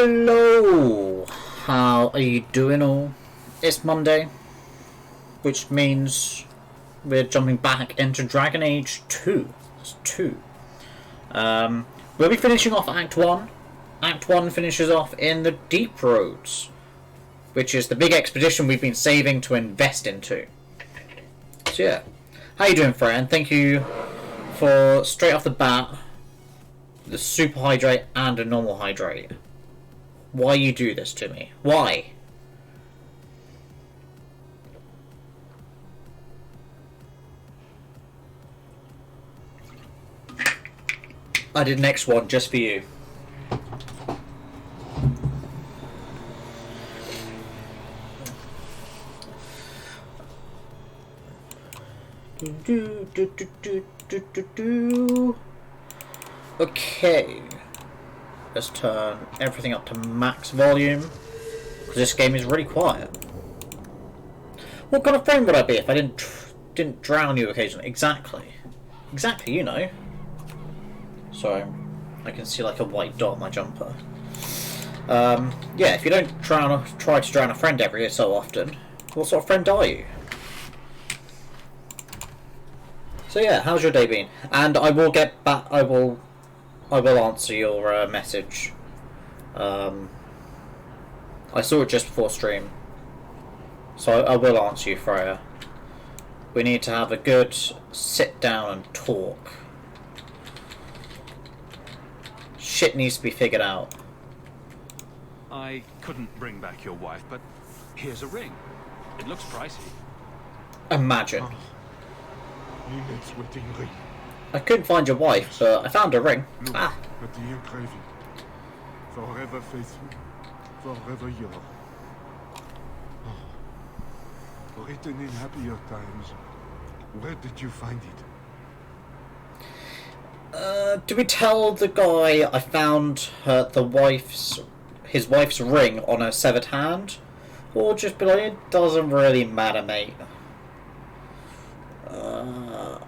Hello! How are you doing all? It's Monday, which means we're jumping back into Dragon Age 2. It's 2. We'll be finishing off Act 1. Act 1 finishes off in the Deep Roads, which is the big expedition we've been saving to invest into. So yeah. How you doing, friend? Thank you for, straight off the bat, the super hydrate and a normal hydrate. Why you do this to me? Why? I did next one just for you. Okay. Let's turn everything up to max volume, because this game is really quiet. What kind of friend would I be if I didn't drown you occasionally? Exactly, you know. Sorry, I can see like a white dot on my jumper. Yeah, if you don't try to drown a friend every so often, what sort of friend are you? So yeah, how's your day been? And I will get back. I will answer your message. I saw it just before stream, so I will answer you, Freya. We need to have a good sit down and talk. Shit needs to be figured out. I couldn't bring back your wife, but here's a ring. It looks pricey. Imagine. Lynette's wedding ring. I couldn't find your wife, but I found a ring. Look Ah. at the engraving. Forever faithful, forever yours. Oh. Written in happier times. Where did you find it? Do we tell the guy I found his wife's ring on her severed hand? Or just be like, it doesn't really matter, mate.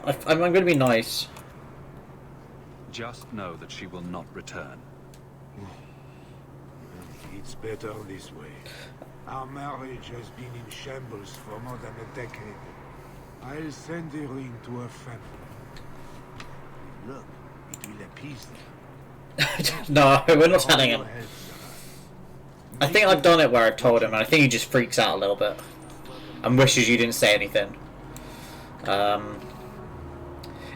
I'm going to be nice. Just know that she will not return. It's better this way. Our marriage has been in shambles for more than a decade. I'll send the ring to her family. Look, it will appease them. No, we're not telling him. I think I've done it where I've told him, and I think he just freaks out a little bit and wishes you didn't say anything.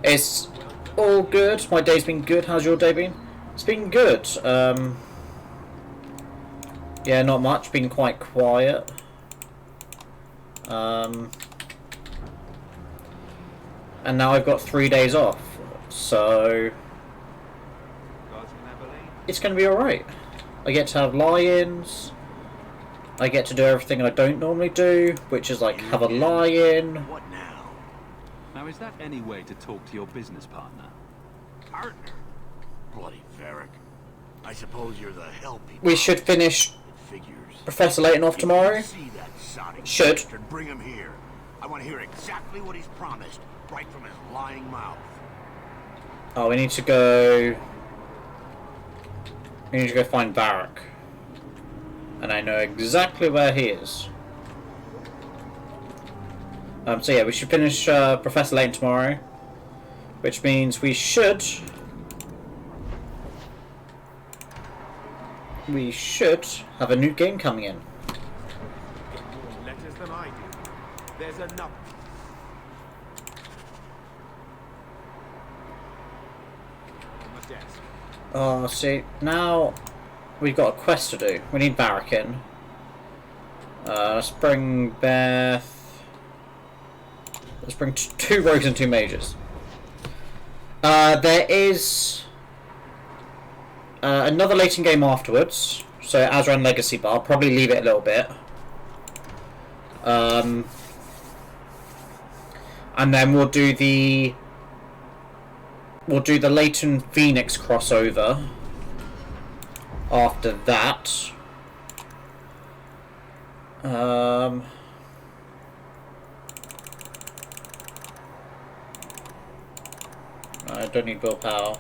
It's all good. My day's been good. How's your day been? It's been good. Yeah, not much. Been quite quiet. And now I've got 3 days off, so it's going to be alright. I get to have lie-ins. I get to do everything I don't normally do, which is like have a lie-in. What now? Now, is that any way to talk to your business partner? Partner? Bloody Varric. I suppose you're the hell people. We should finish It figures. Professor Layton off tomorrow. If you see that Sonic Should. bastard, bring him here. I want to hear exactly what he's promised, right from his lying mouth. Oh, we need to go... We need to go find Varric. And I know exactly where he is. So yeah, we should finish Professor Layton tomorrow. Which means we should... We should have a new game coming in. Get more letters than I do. There's enough. On the desk. Oh, see, now we've got a quest to do. We need Varric in. Let's bring Beth... Let's bring two rogues and two mages. There is another Layton game afterwards. So Azran Legacy Bar. Probably leave it a little bit. And then we'll do the Layton Phoenix crossover after that. I don't need willpower.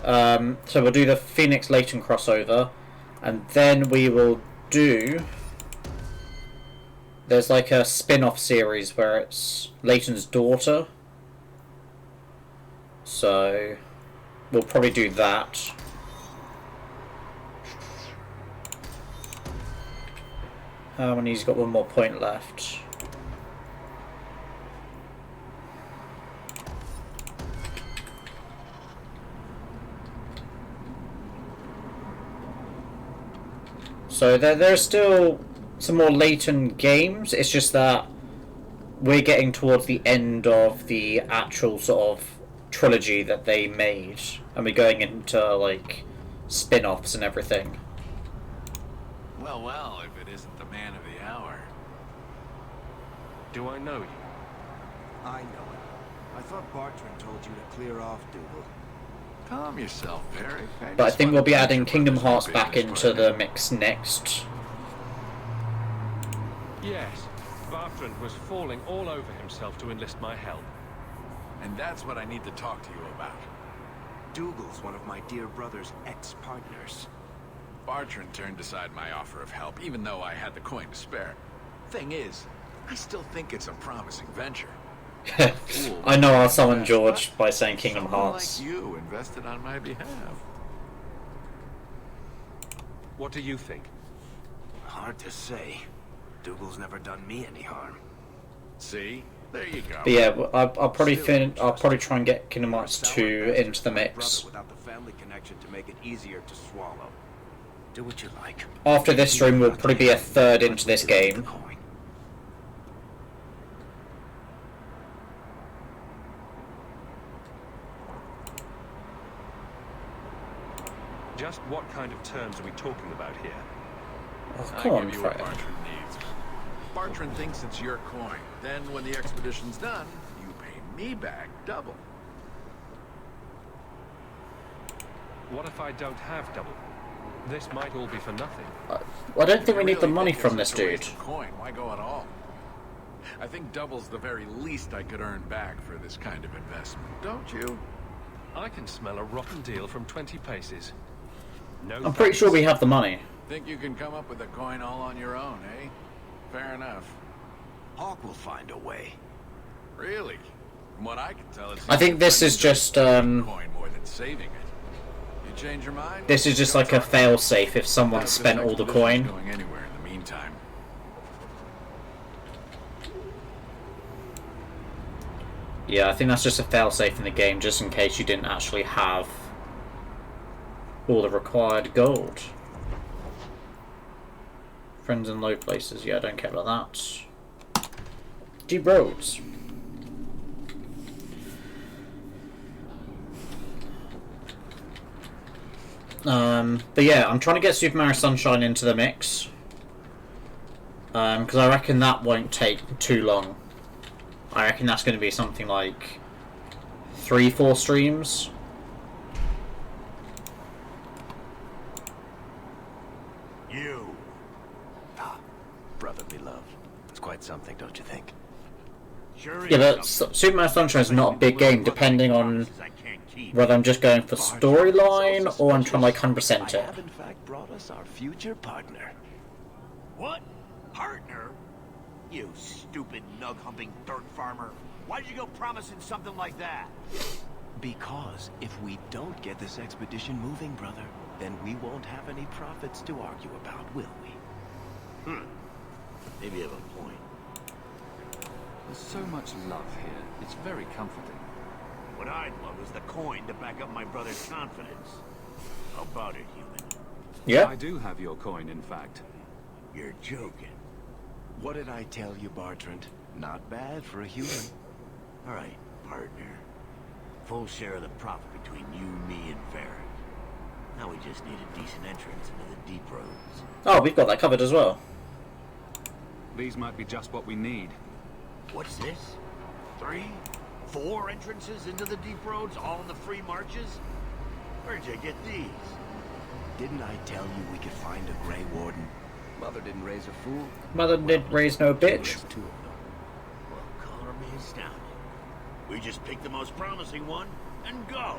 So we'll do the Phoenix Leighton crossover, and then we will do. There's like a spin-off series where it's Leighton's daughter. So we'll probably do that. How many? He's got one more point left. So there's still some more Leighton games. It's just that we're getting towards the end of the actual sort of trilogy that they made, and we're going into like spin-offs and everything. Well, well, if it isn't the man of the hour. Do I know you? I know it. I thought Bartrand told you to clear off, Dougal. Calm yourself, Varric. But I just think want we'll to be bet adding your Kingdom brother's Hearts no back business into by the now. mix next. Yes. Bartrand was falling all over himself to enlist my help. And that's what I need to talk to you about. Dougal's one of my dear brother's ex-partners. Bartrand turned aside my offer of help, even though I had the coin to spare. Thing is, I still think it's a promising venture. I know I'll summon George by saying Kingdom Someone Hearts. like you invested on my behalf. What do you think? Hard to say. Dougal's never done me any harm. See? There you go. But yeah, I'll probably try and get Kingdom Hearts 2 into the mix. Without the family connection to make it easier to swallow. Do what you like. After this stream, we'll probably be a third into this game. Just what kind of terms are we talking about here? Oh, I come on, give you what Freya. Bartrand needs. Bartrand thinks it's your coin. Then, when the expedition's done, you pay me back double. What if I don't have double? This might all be for nothing. I don't think we You need the really money think from it's this such a waste dude. of coin. Why go at all? I think double's the very least I could earn back for this kind of investment, don't you? I can smell a rotten deal from 20 paces. No, I'm pretty sure we have the money. Think you can come up with a coin all on your own, eh? Fair enough. Hawk will find a way. Really? From what I can tell, I think this is just coin more than saving it. You change your mind? this is just like a fail-safe if someone This spent all the expedition's coin. Going anywhere in the meantime. Yeah, I think that's just a fail-safe in the game, just in case you didn't actually have all the required gold. Friends in low places, yeah, I don't care about that. Deep roads. But yeah, I'm trying to get Super Mario Sunshine into the mix. Because I reckon that won't take too long. I reckon that's going to be something like 3-4 streams. You. Ah, brotherly love. It's quite something, don't you think? Sure Yeah, is but something. Super Mario Sunshine is not a big game, depending on I can't keep. whether I'm just going for storyline or I'm trying to like 100% I it. have in fact brought us our future partner. What? Partner? You stupid nug-humping dirt farmer. Why did you go promising something like that? Because if we don't get this expedition moving, brother, then we won't have any profits to argue about, will we? Maybe you have a point. There's so much love here. It's very comforting. What I'd love is the coin to back up my brother's confidence. How about it, human? Yeah. I do have your coin, in fact. You're joking. What did I tell you, Bartrand? Not bad for a human. All right, partner. Full share of the profit between you, me, and Varric. Now we just need a decent entrance into the deep roads. Oh, we've got that covered as well. These might be just what we need. What's this? 3? 4 entrances into the deep roads, all in the free marches? Where'd you get these? Didn't I tell you we could find a Grey Warden? Mother didn't raise a fool. Mother did raise no bitch. There's 2 of them. Well, color me astounded. We just pick the most promising one and go.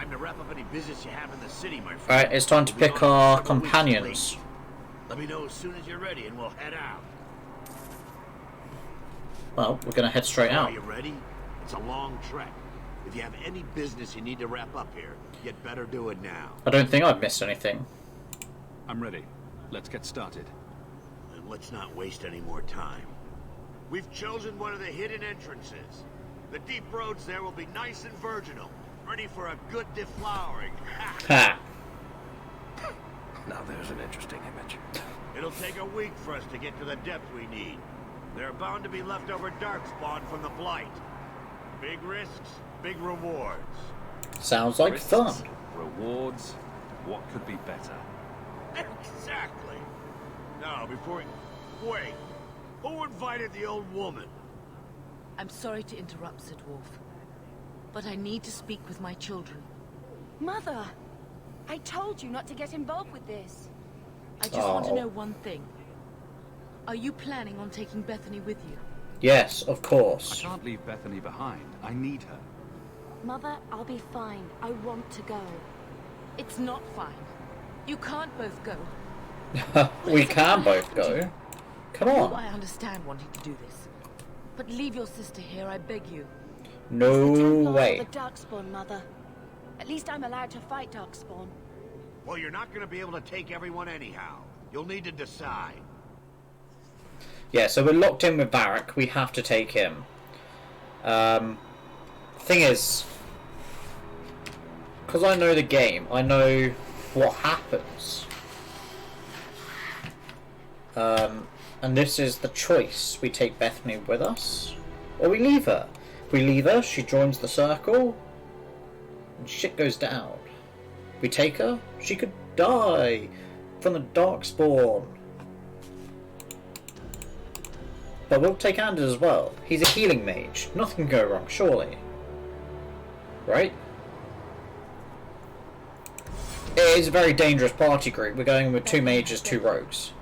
Time to wrap up any business you have in the city, my friend. Alright, it's time to We'll be pick gone our several weeks companions. late. Let me know as soon as you're ready and we'll head out. Well, we're gonna head straight Are out. you ready? It's a long trek. If you have any business you need to wrap up here, you'd better do it now. I don't think I've missed anything. I'm ready. Let's get started. And let's not waste any more time. We've chosen one of the hidden entrances. The deep roads there will be nice and virginal, ready for a good deflowering. Ha! Now there's an interesting image. It'll take a week for us to get to the depth we need. There are bound to be leftover darkspawn from the Blight. Big risks, big rewards. Sounds like Risks, fun. rewards. What could be better? Exactly. Now, before wait, who invited the old woman? I'm sorry to interrupt, Sir Dwarf, but I need to speak with my children. Mother! I told you not to get involved with this. I just want to Oh. know one thing. Are you planning on taking Bethany with you? Yes, of I course. can't leave Bethany behind. I need her. Mother, I'll be fine. I want to go. It's not fine. You can't both go. We can both go. Come Oh, on. I understand wanting to do this. But leave your sister here, I beg you. The No Templars way. are the Darkspawn, Mother. At least I'm allowed to fight Darkspawn. Well, you're not going to be able to take everyone anyhow. You'll need to decide. Yeah, so we're locked in with Varric. We have to take him. Thing is, because I know the game, I know what happens. And this is the choice. We take Bethany with us, or we leave her. If we leave her, she joins the circle, and shit goes down. We take her, she could die from the Darkspawn. But we'll take Anders as well. He's a healing mage. Nothing can go wrong, surely. Right? It is a very dangerous party group. We're going with 2 mages, 2 rogues.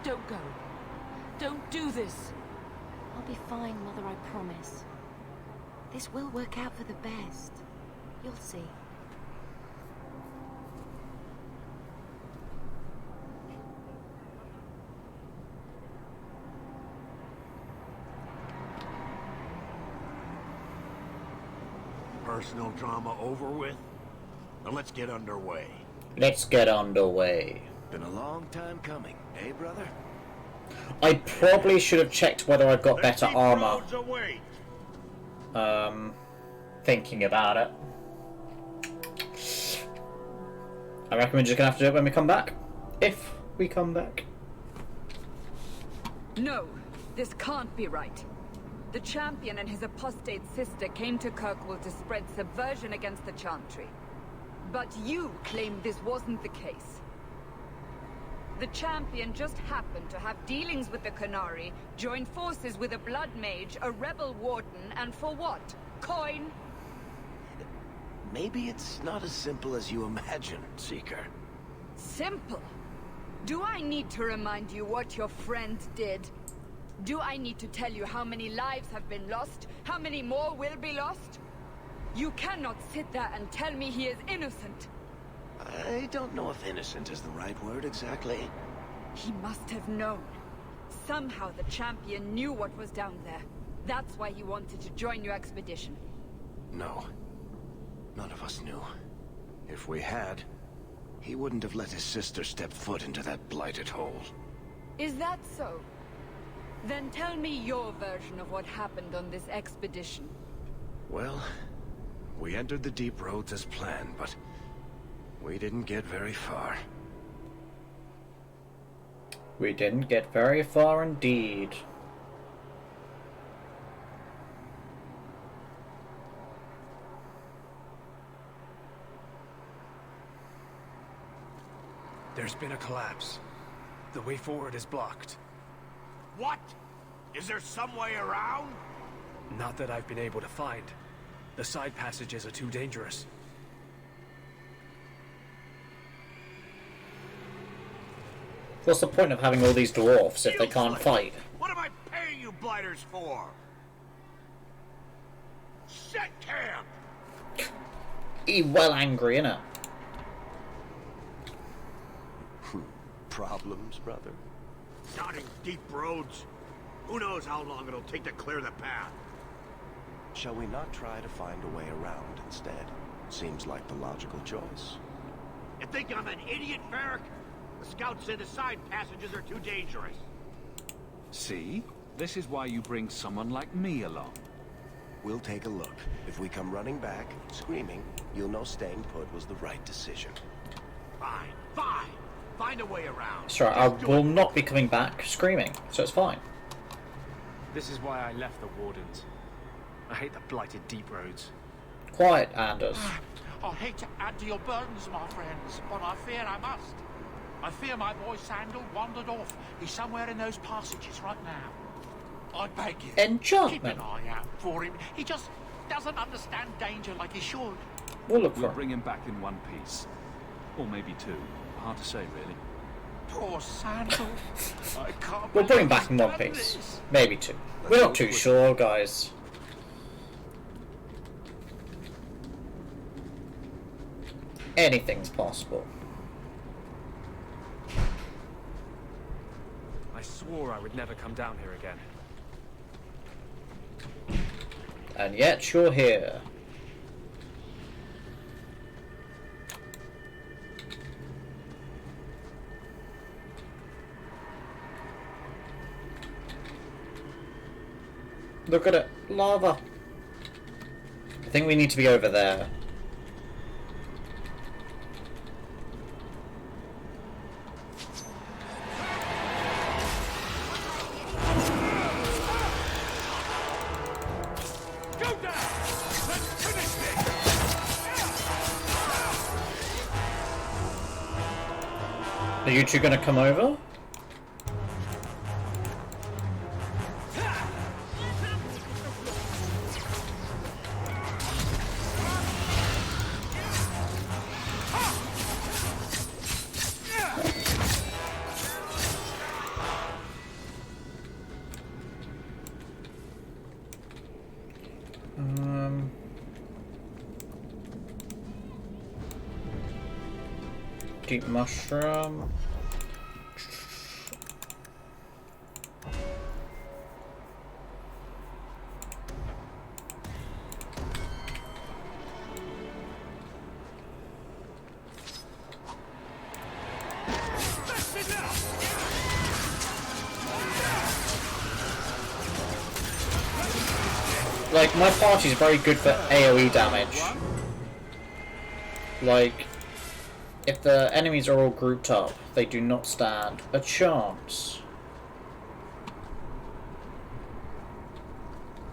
Don't go. Don't do this. I'll be fine, Mother, I promise. This will work out for the best. You'll see. Personal drama over with? Now let's get underway. Let's get underway. Been a long time coming, eh, brother? I probably should have checked whether I've got The better deep armor. roads await. Thinking about it. I reckon we're just gonna have to do it when we come back. If we come back. No, this can't be right. The champion and his apostate sister came to Kirkwall to spread subversion against the Chantry. But you claim this wasn't the case. The champion just happened to have dealings with the Qunari, joined forces with a blood mage, a rebel warden, and for what? Coin? Maybe it's not as simple as you imagine, Seeker. Simple. Do I need to remind you what your friend did? Do I need to tell you how many lives have been lost? How many more will be lost? You cannot sit there and tell me he is innocent. I don't know if innocent is the right word exactly. He must have known. Somehow the champion knew what was down there. That's why he wanted to join your expedition. No. None of us knew. If we had, he wouldn't have let his sister step foot into that blighted hole. Is that so? Then tell me your version of what happened on this expedition. Well, we entered the deep roads as planned, but we didn't get very far. We didn't get very far indeed. There's been a collapse. The way forward is blocked. What? Is there some way around? Not that I've been able to find. The side passages are too dangerous. What's the point of having all these dwarfs if they can't Useless. fight? What am I paying you blighters for? Set camp! He well angry, innit? Problems, brother? Starting deep roads. Who knows how long it'll take to clear the path? Shall we not try to find a way around instead? Seems like the logical choice. You think I'm an idiot, Varric? The scouts say the side passages are too dangerous. See? This is why you bring someone like me along. We'll take a look. If we come running back, screaming, you'll know staying put was the right decision. Fine, fine. Find a way around. That's right, I will not be coming back screaming, so it's fine. This is why I left the Wardens. I hate the blighted deep roads. Quiet, Anders. I hate to add to your burdens, my friends, but I fear I must. I fear my boy Sandal wandered off. He's somewhere in those passages right now. I beg you, Enchantment. keep an eye out for him. He just doesn't understand danger like he should. We'll look for We'll him. bring him back in one piece. Or maybe two. Hard to say, really. Poor Sandal. I can't We'll bring him believe back in he's one done piece. this. Maybe two. We're not too sure, guys. Anything's possible. I swore I would never come down here again. And yet you're here. Look at it. Lava. I think we need to be over there. Are you two gonna come over? Deep mushroom. Like, my party's very good for AoE damage. Like, if the enemies are all grouped up, they do not stand a chance.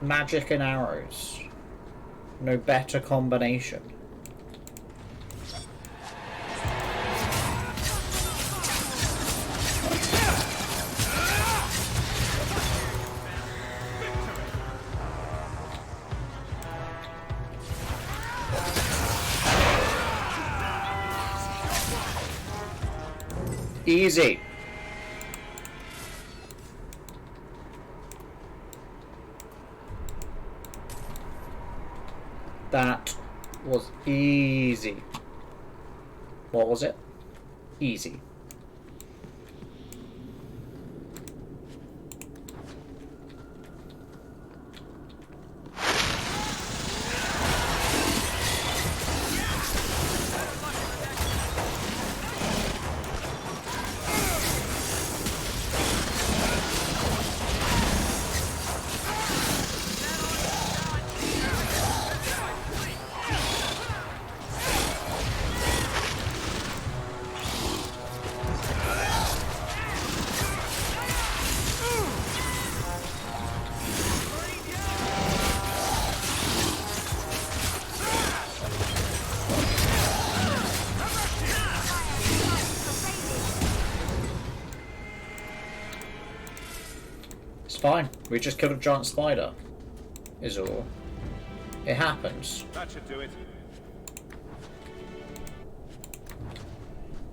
Magic and arrows. No better combination. Easy. That was easy. What was it? Easy. It's fine. We just killed a giant spider. Is all. It happens. That should do it.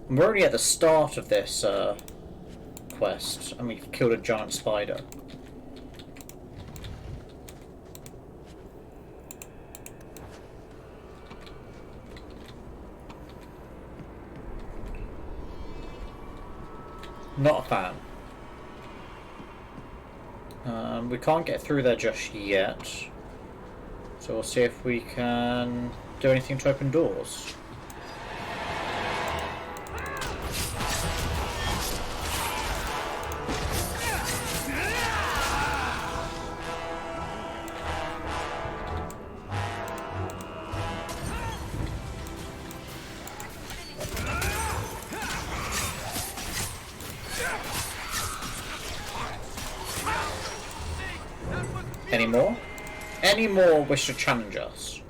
We're already at the start of this quest, and we've killed a giant spider. Not a fan. We can't get through there just yet. So we'll see if we can do anything to open doors. Any more? Any more wish to challenge us?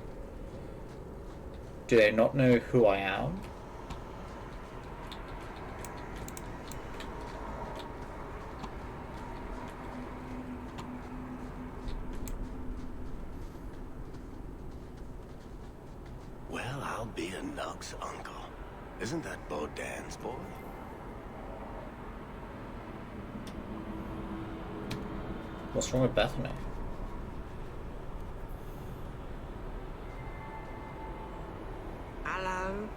Do they not know who I am? Well, I'll be a Nug's uncle. Isn't that Bodan's boy? What's wrong with Bethany? Hello?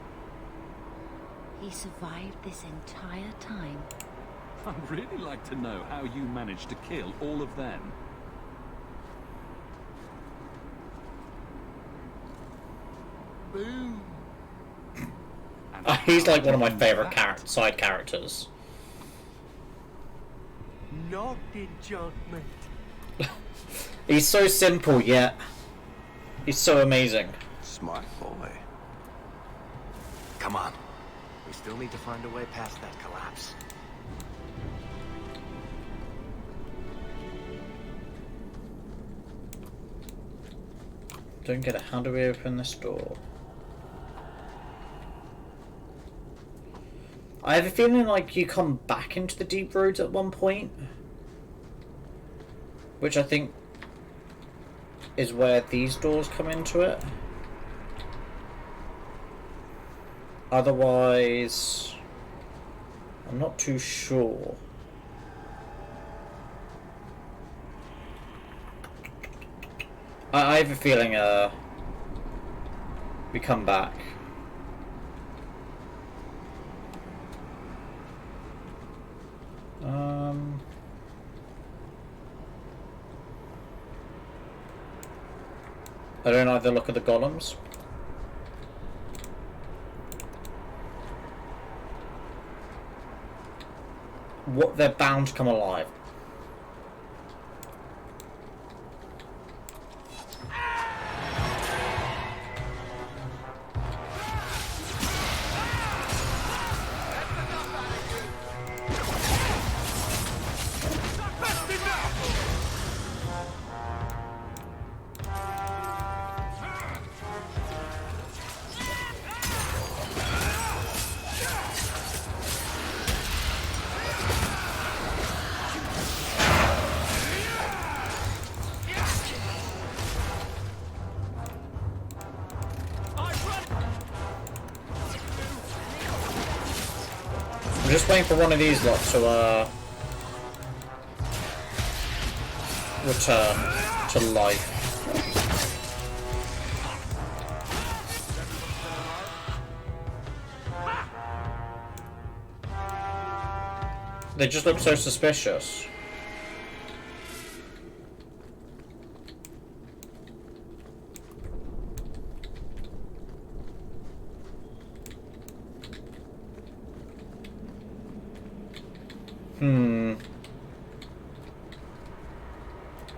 He survived this entire time. I'd really like to know how you managed to kill all of them. Boom. He's like one of my favourite side characters. Not enchantment. He's so simple, yet he's so amazing. Smart boy. Come on. We still need to find a way past that collapse. Don't get it. How do we open this door? I have a feeling like you come back into the deep roads at one point, which I think is where these doors come into it. Otherwise, I'm not too sure. I have a feeling we come back. I don't like the look of the golems. What, they're bound to come alive. I'm just waiting for one of these lots to return to life. They just look so suspicious.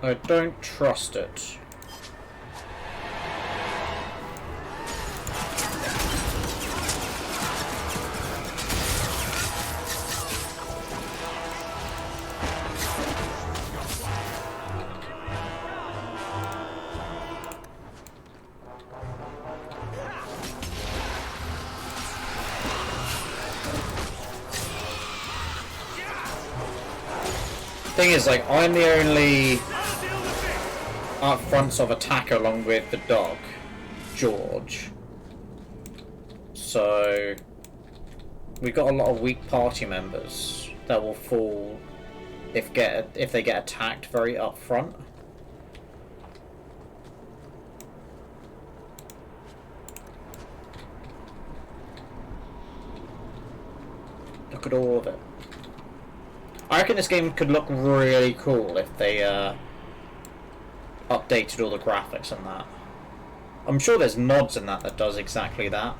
I don't trust it. Thing is, like, I'm the only up front of attack along with the dog, George. So we got a lot of weak party members that will fall if they get attacked very up front. Look at all of it. I reckon this game could look really cool if they updated all the graphics and that. I'm sure there's mods in that does exactly that.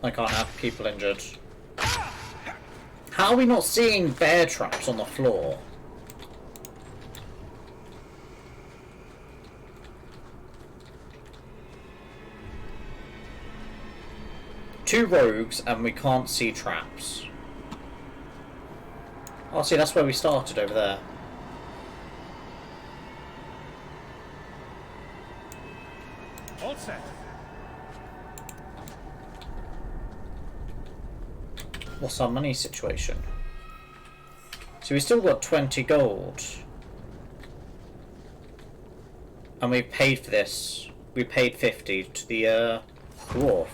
I can't have people injured. How are we not seeing bear traps on the floor? Two rogues and we can't see traps. Oh, see, that's where we started over there. All set. What's our money situation? So we still got 20 gold. And we paid for this. We paid 50 to the dwarf.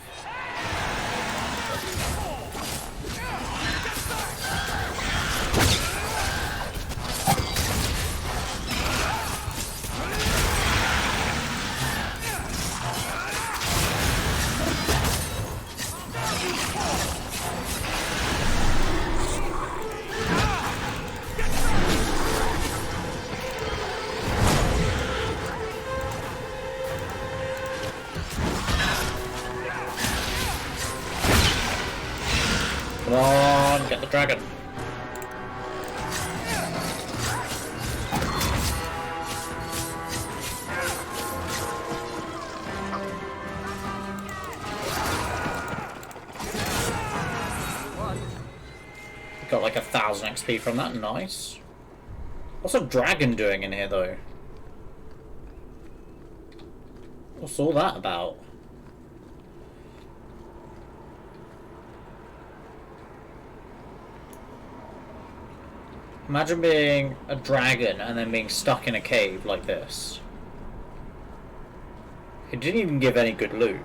Come on, get the dragon. Got like 1,000 XP from that, nice. What's a dragon doing in here though? What's all that about? Imagine being a dragon and then being stuck in a cave like this. It didn't even give any good loot.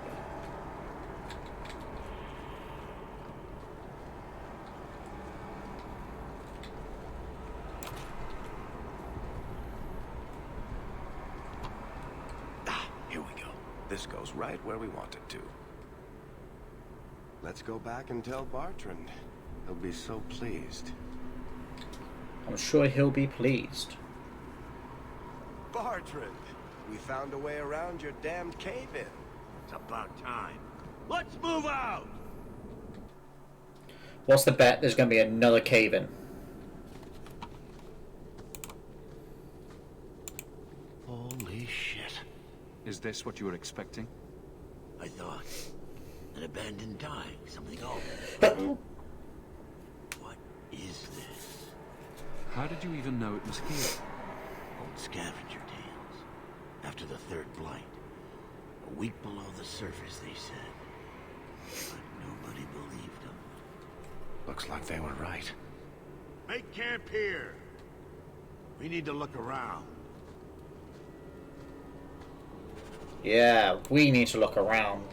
Here we go. This goes right where we want it to. Let's go back and tell Bartrand. He'll be so pleased. I'm sure he'll be pleased. Bartrand, we found a way around your damned cave-in. It's about time. Let's move out! What's the bet? There's going to be another cave-in. Holy shit. Is this what you were expecting? I thought. An abandoned dike, something old. What is this? How did you even know it was here? Old scavenger tales. After the third blight. A week below the surface, they said. But nobody believed them. Looks like they were right. Make camp here. We need to look around. Yeah, we need to look around.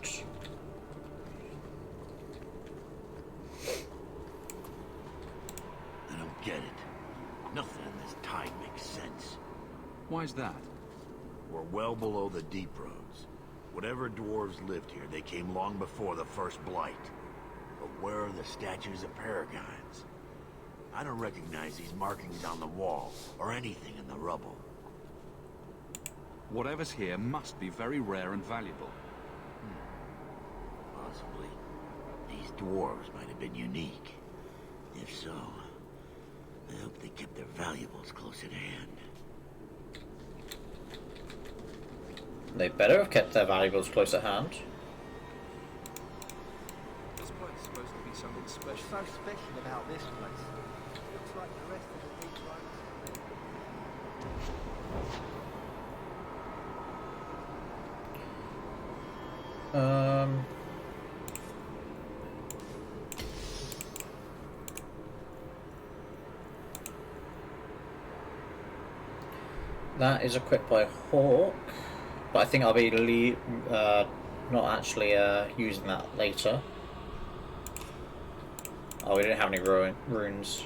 I don't get it. Nothing in this tide makes sense. Why's that? We're well below the deep roads. Whatever dwarves lived here, they came long before the first blight. But where are the statues of paragons? I don't recognize these markings on the wall, or anything in the rubble. Whatever's here must be very rare and valuable. Possibly. These dwarves might have been unique. If so, I hope they kept their valuables close at hand. They better have kept their valuables close at hand. This place is supposed to be something special. What's so special about this place? Looks like the rest of the deep roads. That is equipped by Hawk, but I think I'll be not actually using that later. Oh, we didn't have any runes.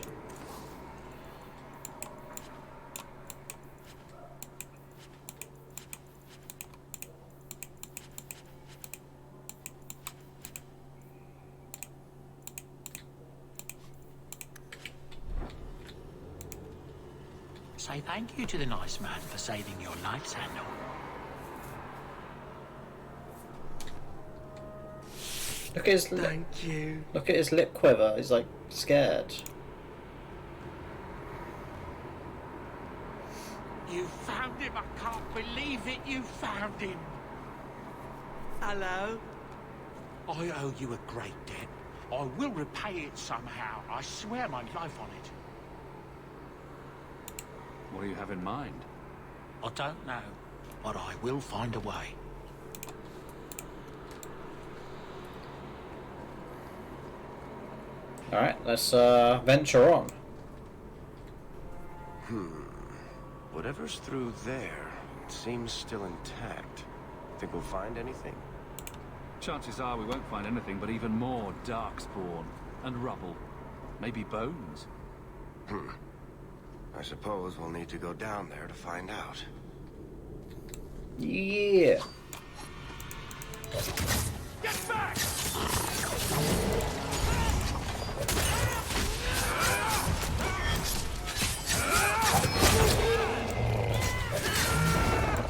Say thank you to the nice man for saving your life, Sandal. Look at his Thank you. Look at his lip quiver. He's like scared. You found him! I can't believe it! You found him! Hello? I owe you a great debt. I will repay it somehow. I swear my life on it. What do you have in mind? I don't know, but I will find a way. Alright, let's venture on. Whatever's through there, it seems still intact. Think we'll find anything? Chances are we won't find anything but even more darkspawn and rubble. Maybe bones. I suppose we'll need to go down there to find out. Yeah. Get back!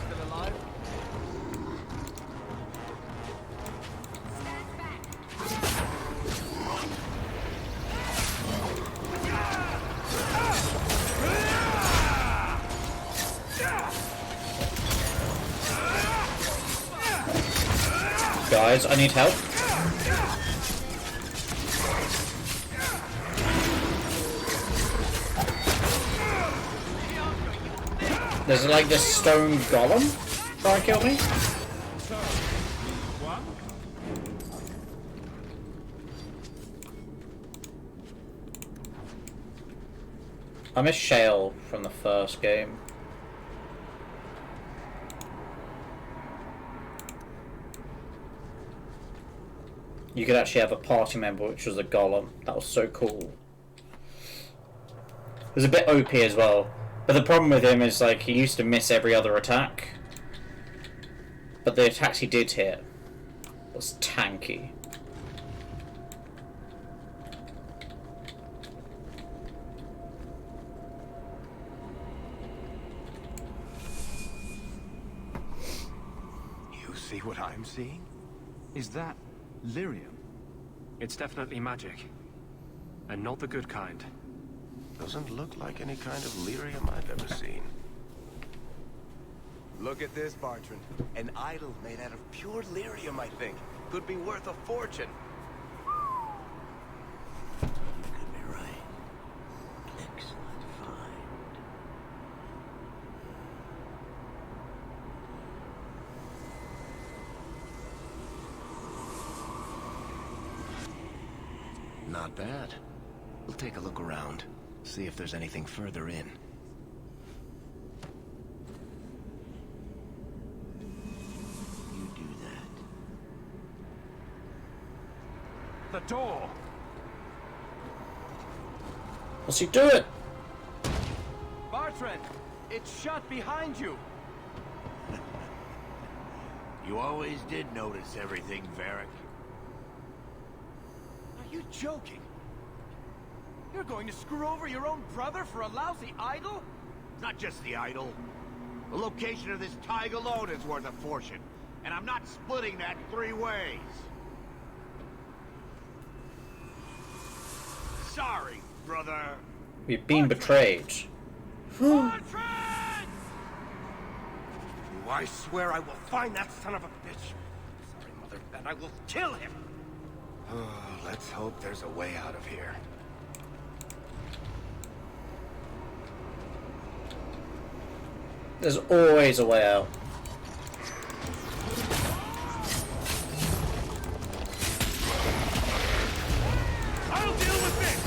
Still alive? Guys, I need help. There's like this stone golem trying to kill me. I miss Shale from the first game. You could actually have a party member which was a golem. That was so cool. It was a bit OP as well. But the problem with him is like he used to miss every other attack. But the attacks he did hit was tanky. You see what I'm seeing? Is that lyrium? It's definitely magic. And not the good kind. Doesn't look like any kind of lyrium I've ever seen. Look at this, Bartrand. An idol made out of pure lyrium, I think. Could be worth a fortune. You could be right. Excellent find. Not bad. We'll take a look around. See if there's anything further in. You do that. The door! What's he doing? Bartrand! It's shut behind you! You always did notice everything, Varric. Are you joking? You're going to screw over your own brother for a lousy idol? Not just the idol. The location of this tag alone is worth a fortune. And I'm not splitting that 3 ways. Sorry, brother. We've been betrayed. Bartrand! I swear I will find that son of a bitch. Sorry, Mother, and I will kill him. Let's hope there's a way out of here. There's always a way out. I'll deal with this!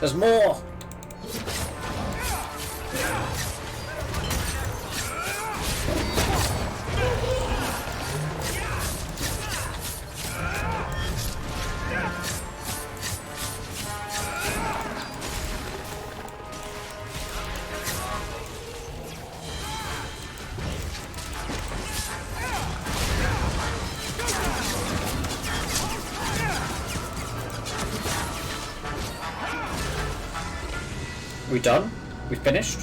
There's more! We done? We finished?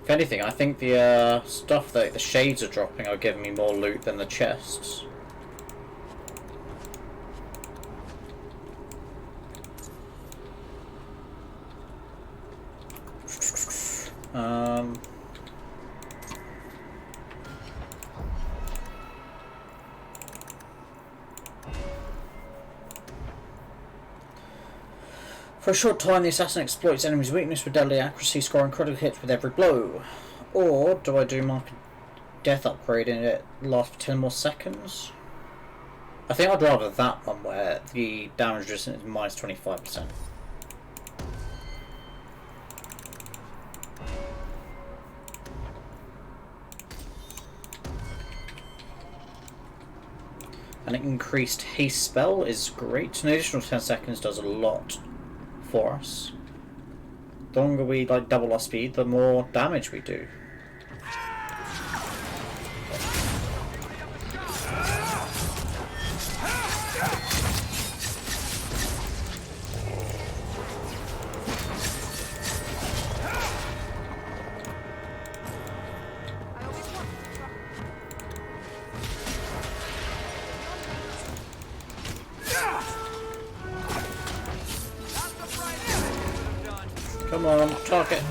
If anything, I think the stuff that the shades are dropping are giving me more loot than the chests. For a short time, the assassin exploits enemies' weakness with deadly accuracy, scoring critical hits with every blow. Or do I do mark death upgrade and it lasts for 10 more seconds? I think I'd rather that one where the damage resistance is minus 25%. An increased haste spell is great. An additional 10 seconds does a lot for us. The longer we double our speed, the more damage we do. Come on, target.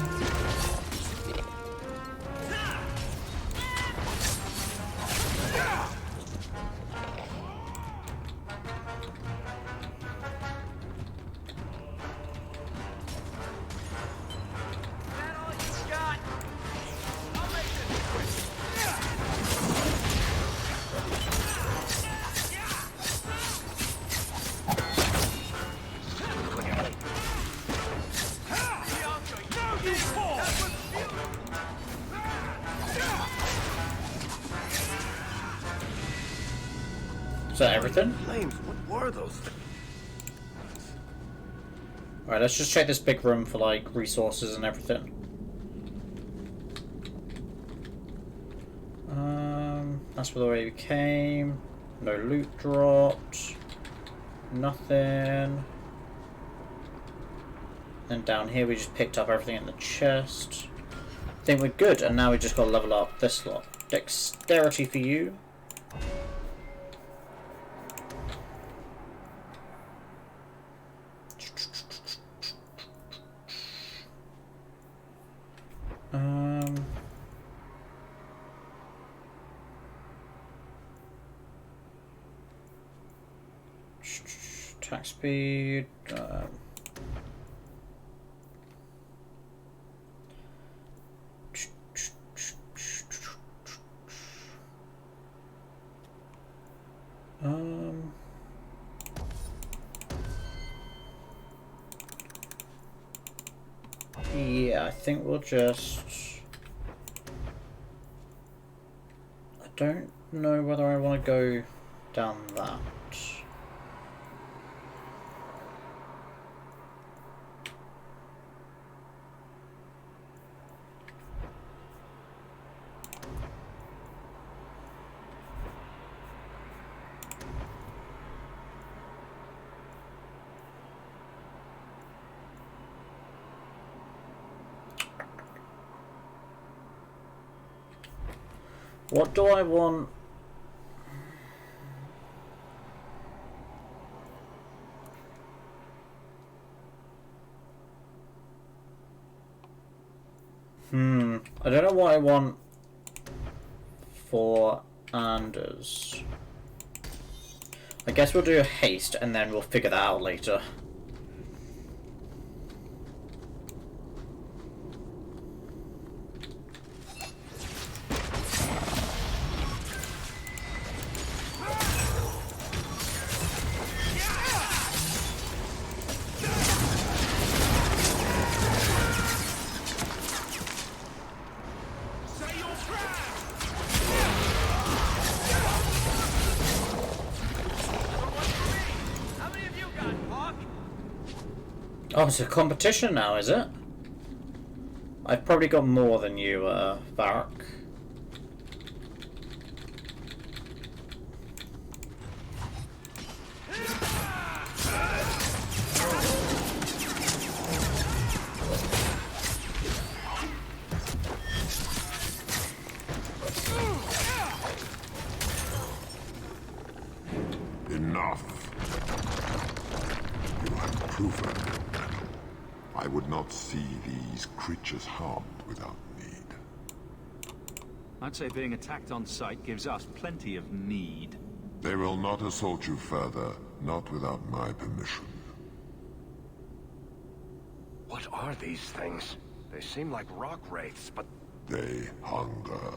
Is that everything? Flames, what were those things? Alright, let's just check this big room for like resources and everything. That's where the way we came. No loot dropped. Nothing. Then down here we just picked up everything in the chest. I think we're good, and now we just gotta level up this lot. Dexterity for you. Attack speed. Yeah, I think we'll just... I don't know whether I want to go down that. What do I want? I don't know what I want for Anders. I guess we'll do a haste and then we'll figure that out later. Oh, it's a competition now, is it? I've probably got more than you, Varrock. Enough. You have proven I would not see these creatures harmed without need. I'd say being attacked on sight gives us plenty of need. They will not assault you further, not without my permission. What are these things? They seem like rock wraiths, but... They hunger.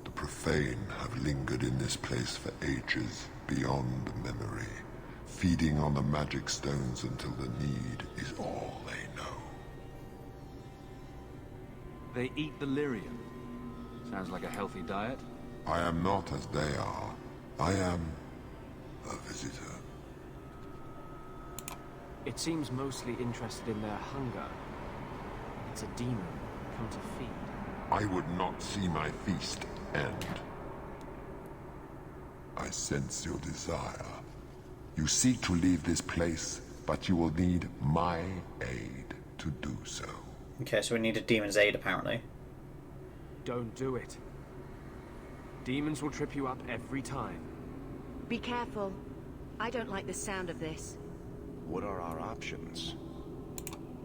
The profane have lingered in this place for ages, beyond memory, feeding on the magic stones until the need is all they know. They eat the lyrium. Sounds like a healthy diet. I am not as they are. I am a visitor. It seems mostly interested in their hunger. It's a demon come to feed. I would not see my feast end. I sense your desire. You seek to leave this place, but you will need my aid to do so. Okay, so we need a demon's aid, apparently. Don't do it. Demons will trip you up every time. Be careful. I don't like the sound of this. What are our options?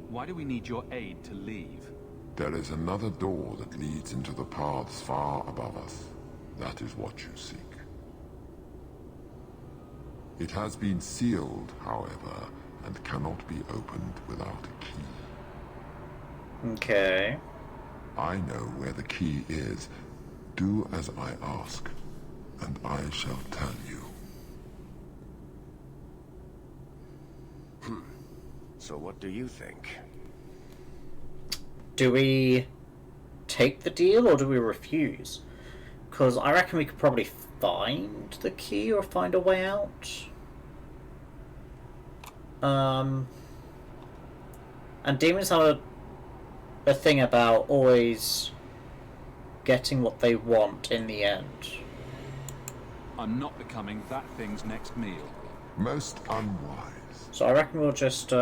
Why do we need your aid to leave? There is another door that leads into the paths far above us. That is what you seek. It has been sealed, however, and cannot be opened without a key. Okay. I know where the key is. Do as I ask, and I shall tell you. So what do you think? Do we take the deal or do we refuse? Because I reckon we could probably find the key or find a way out. And demons have a thing about always getting what they want in the end. I'm not becoming that thing's next meal. Most unwise. So I reckon we'll just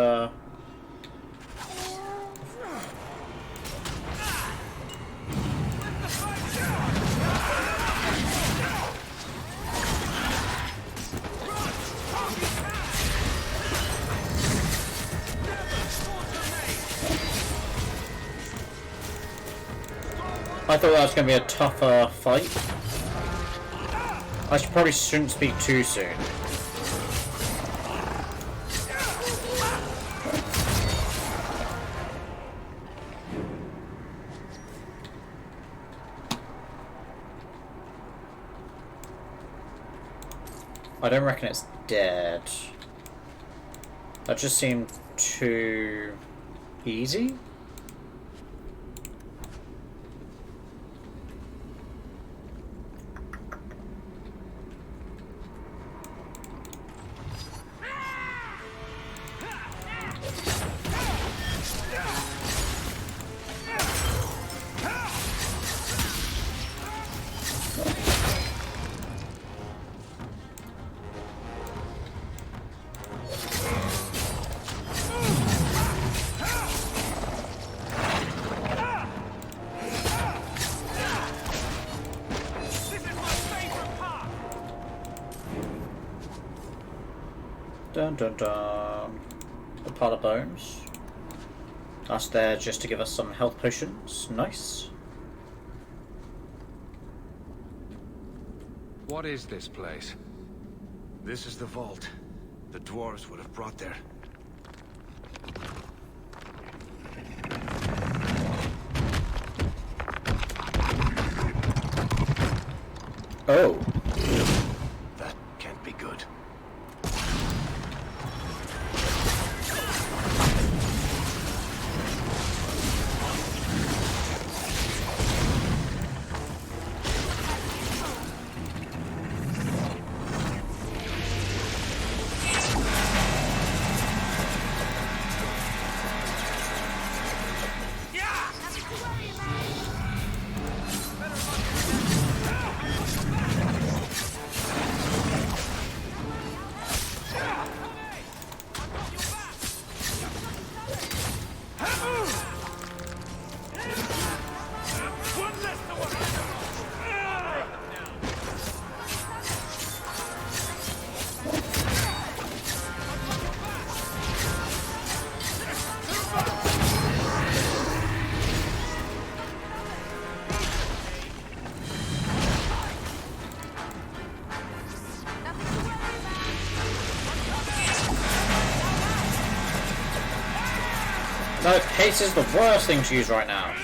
I thought that was going to be a tougher fight. I probably shouldn't speak too soon. I don't reckon it's dead. That just seemed too easy. Dun dun dun. The pile of bones. That's there just to give us some health potions. Nice. What is this place? This is the vault. The dwarves would have brought their... Oh. That can't be good. No, haste is the worst thing to use right now.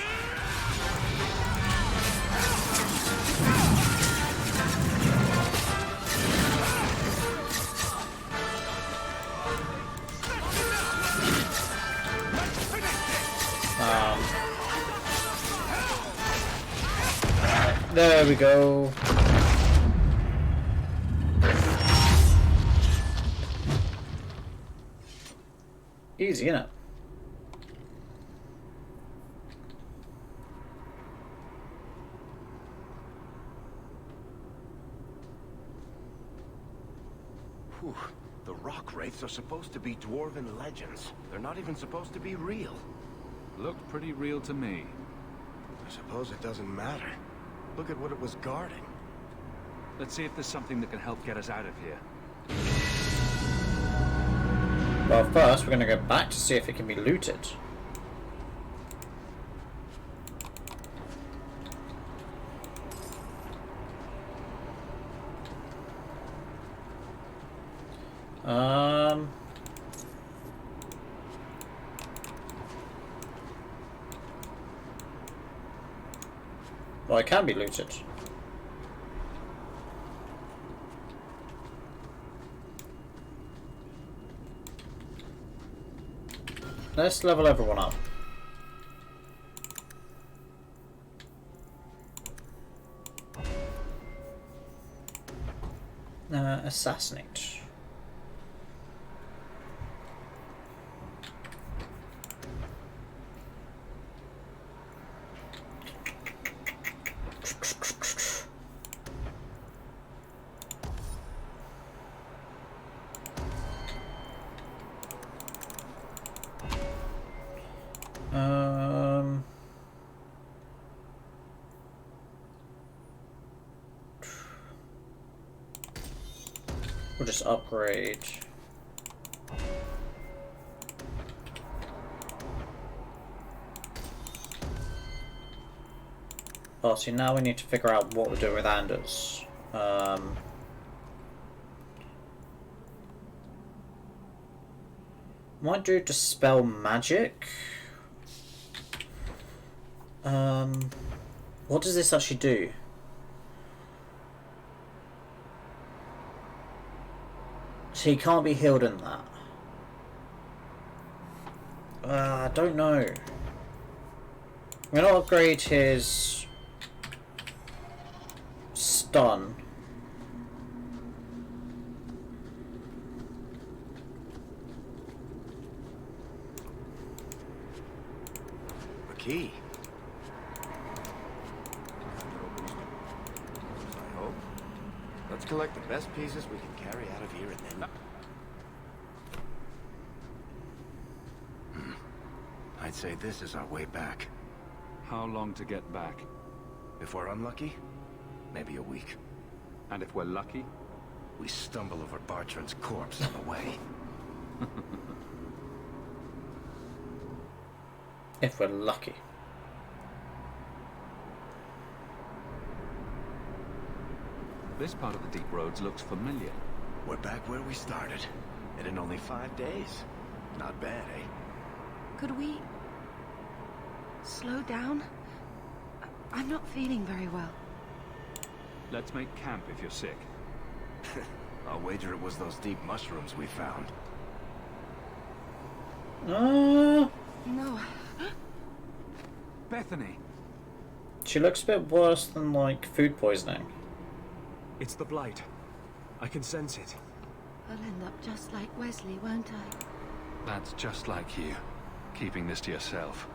There we go. Easy, innit? Whew. The rock wraiths are supposed to be dwarven legends. They're not even supposed to be real. Looked pretty real to me. I suppose it doesn't matter. Look at what it was guarding. Let's see if there's something that can help get us out of here. Well, first we're going to go back to see if it can be looted. Well, it can be looted. Let's level everyone up. Assassinate. We'll just upgrade. Oh, see, now we need to figure out what we're doing with Anders. Might do Dispel Magic. What does this actually do? So he can't be healed in that. I don't know. I'm gonna upgrade his stun. The key. I hope. Let's collect the best pieces we can carry out of here and then... I'd say this is our way back. How long to get back? If we're unlucky, maybe a week. And if we're lucky? We stumble over Bartrand's corpse on the way. If we're lucky. This part of the deep roads looks familiar. We're back where we started. And in only 5 days. Not bad, eh? Could we... slow down? I'm not feeling very well. Let's make camp if you're sick. I'll wager it was those deep mushrooms we found. No. Bethany! She looks a bit worse than, like, food poisoning. It's the Blight. I can sense it. I'll end up just like Wesley, won't I? That's just like you. Keeping this to yourself.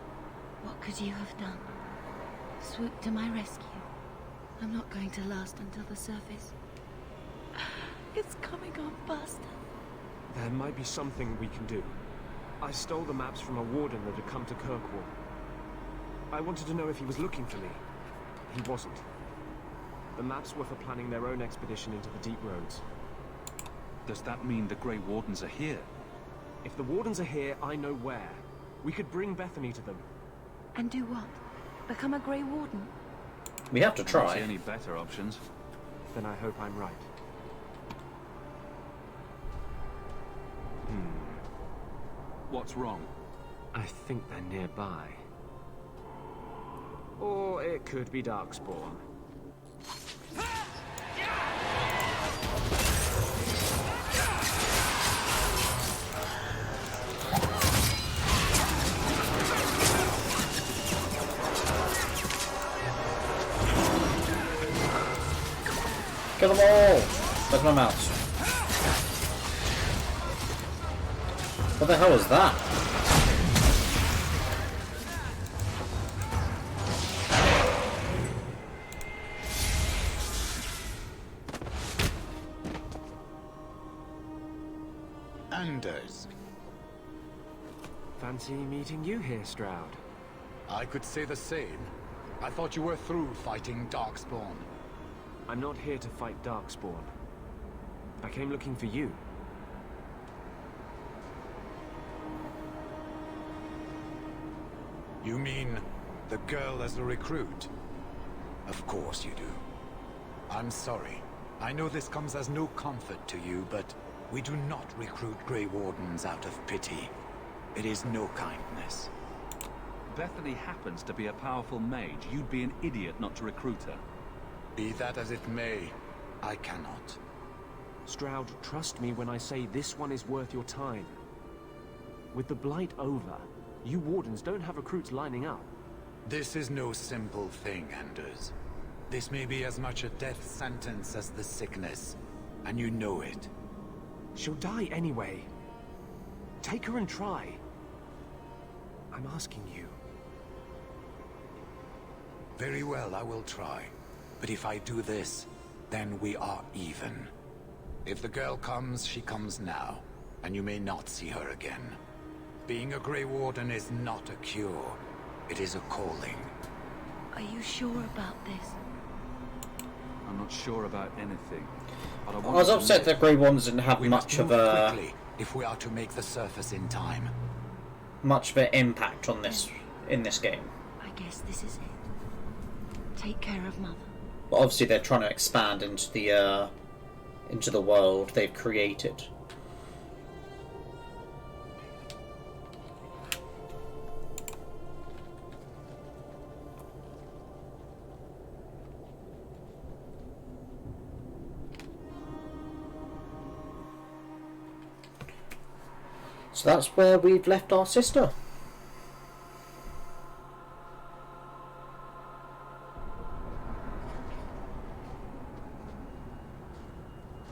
What could you have done? Swoop to my rescue. I'm not going to last until the surface. It's coming on faster. There might be something we can do. I stole the maps from a warden that had come to Kirkwall. I wanted to know if he was looking for me. He wasn't. The maps were for planning their own expedition into the deep roads. Does that mean the Grey Wardens are here? If the Wardens are here, I know where. We could bring Bethany to them. And do what? Become a Grey Warden? We have to I don't try. see any better options. Then I hope I'm right. What's wrong? I think they're nearby. Or it could be Darkspawn. Kill them all! Where's my mouse? What the hell is that? Anders. Fancy meeting you here, Stroud. I could say the same. I thought you were through fighting Darkspawn. I'm not here to fight Darkspawn. I came looking for you. You mean the girl as a recruit? Of course you do. I'm sorry. I know this comes as no comfort to you, but we do not recruit Grey Wardens out of pity. It is no kindness. Bethany happens to be a powerful mage. You'd be an idiot not to recruit her. Be that as it may, I cannot. Stroud, trust me when I say this one is worth your time. With the Blight over, you Wardens don't have recruits lining up. This is no simple thing, Anders. This may be as much a death sentence as the sickness, and you know it. She'll die anyway. Take her and try. I'm asking you. Very well, I will try. But if I do this, then we are even. If the girl comes, she comes now, and you may not see her again. Being a Grey Warden is not a cure. It is a calling. Are you sure about this? I'm not sure about anything. But I was upset that Grey Wardens didn't have much of a... quickly if we are to make the surface in time. Much of an impact on this, in this game. I guess this is it. Take care of Mother. But obviously they're trying to expand into the world they've created. So that's where we've left our sister.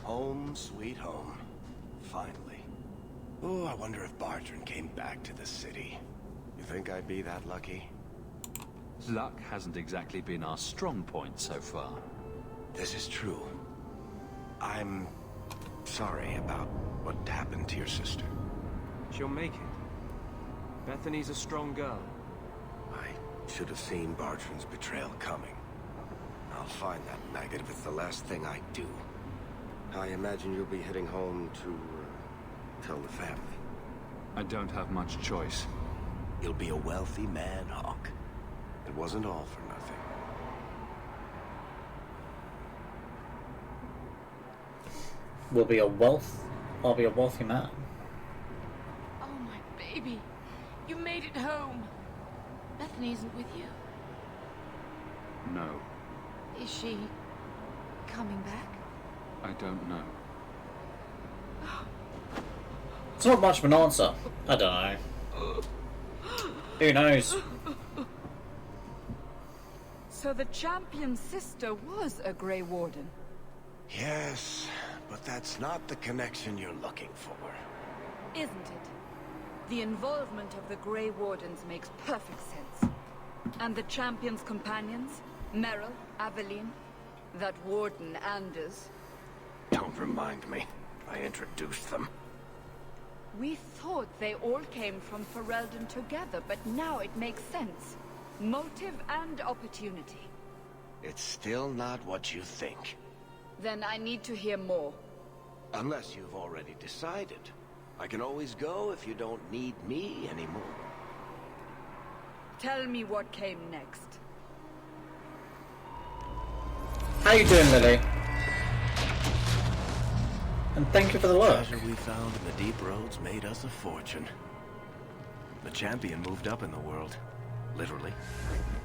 Home, sweet home. Finally. Oh, I wonder if Bartrand came back to the city. You think I'd be that lucky? Luck hasn't exactly been our strong point so far. This is true. I'm sorry about what happened to your sister. She'll make it. Bethany's a strong girl. I should have seen Bartrand's betrayal coming. I'll find that maggot if it's the last thing I do. I imagine you'll be heading home to tell the family. I don't have much choice. You'll be a wealthy man, Hawk. It wasn't all for nothing. I'll be a wealthy man. Oh, my baby. You made it home. Bethany isn't with you. No, Is she coming back? I don't know. It's not much of an answer. I don't know. Who knows? So the champion's sister was a Grey Warden? Yes, but that's not the connection you're looking for. Isn't it? The involvement of the Grey Wardens makes perfect sense. And the champion's companions? Merrill, Aveline, that Warden Anders. Don't remind me. I introduced them. We thought they all came from Ferelden together, but now it makes sense. Motive and opportunity. It's still not what you think. Then I need to hear more. Unless you've already decided. I can always go if you don't need me anymore. Tell me what came next. How you doing, Lily? And thank you for the The work. treasure we found in the deep roads made us a fortune. The champion moved up in the world. Literally.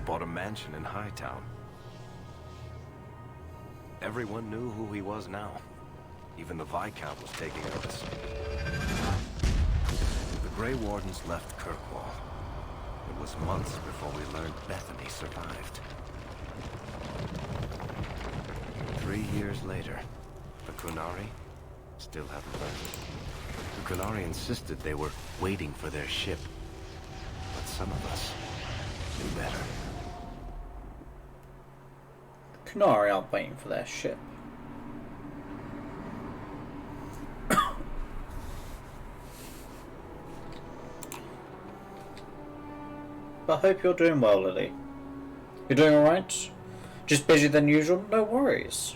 Bought a mansion in Hightown. Everyone knew who he was now. Even the Viscount was taking notice. The Grey Wardens left Kirkwall. It was months before we learned Bethany survived. 3 years later, the Qunari still haven't left. The Qunari insisted they were waiting for their ship. But some of us knew better. The Qunari aren't waiting for their ship. But I hope you're doing well, Lily. You're doing alright? Just busier than usual? No worries.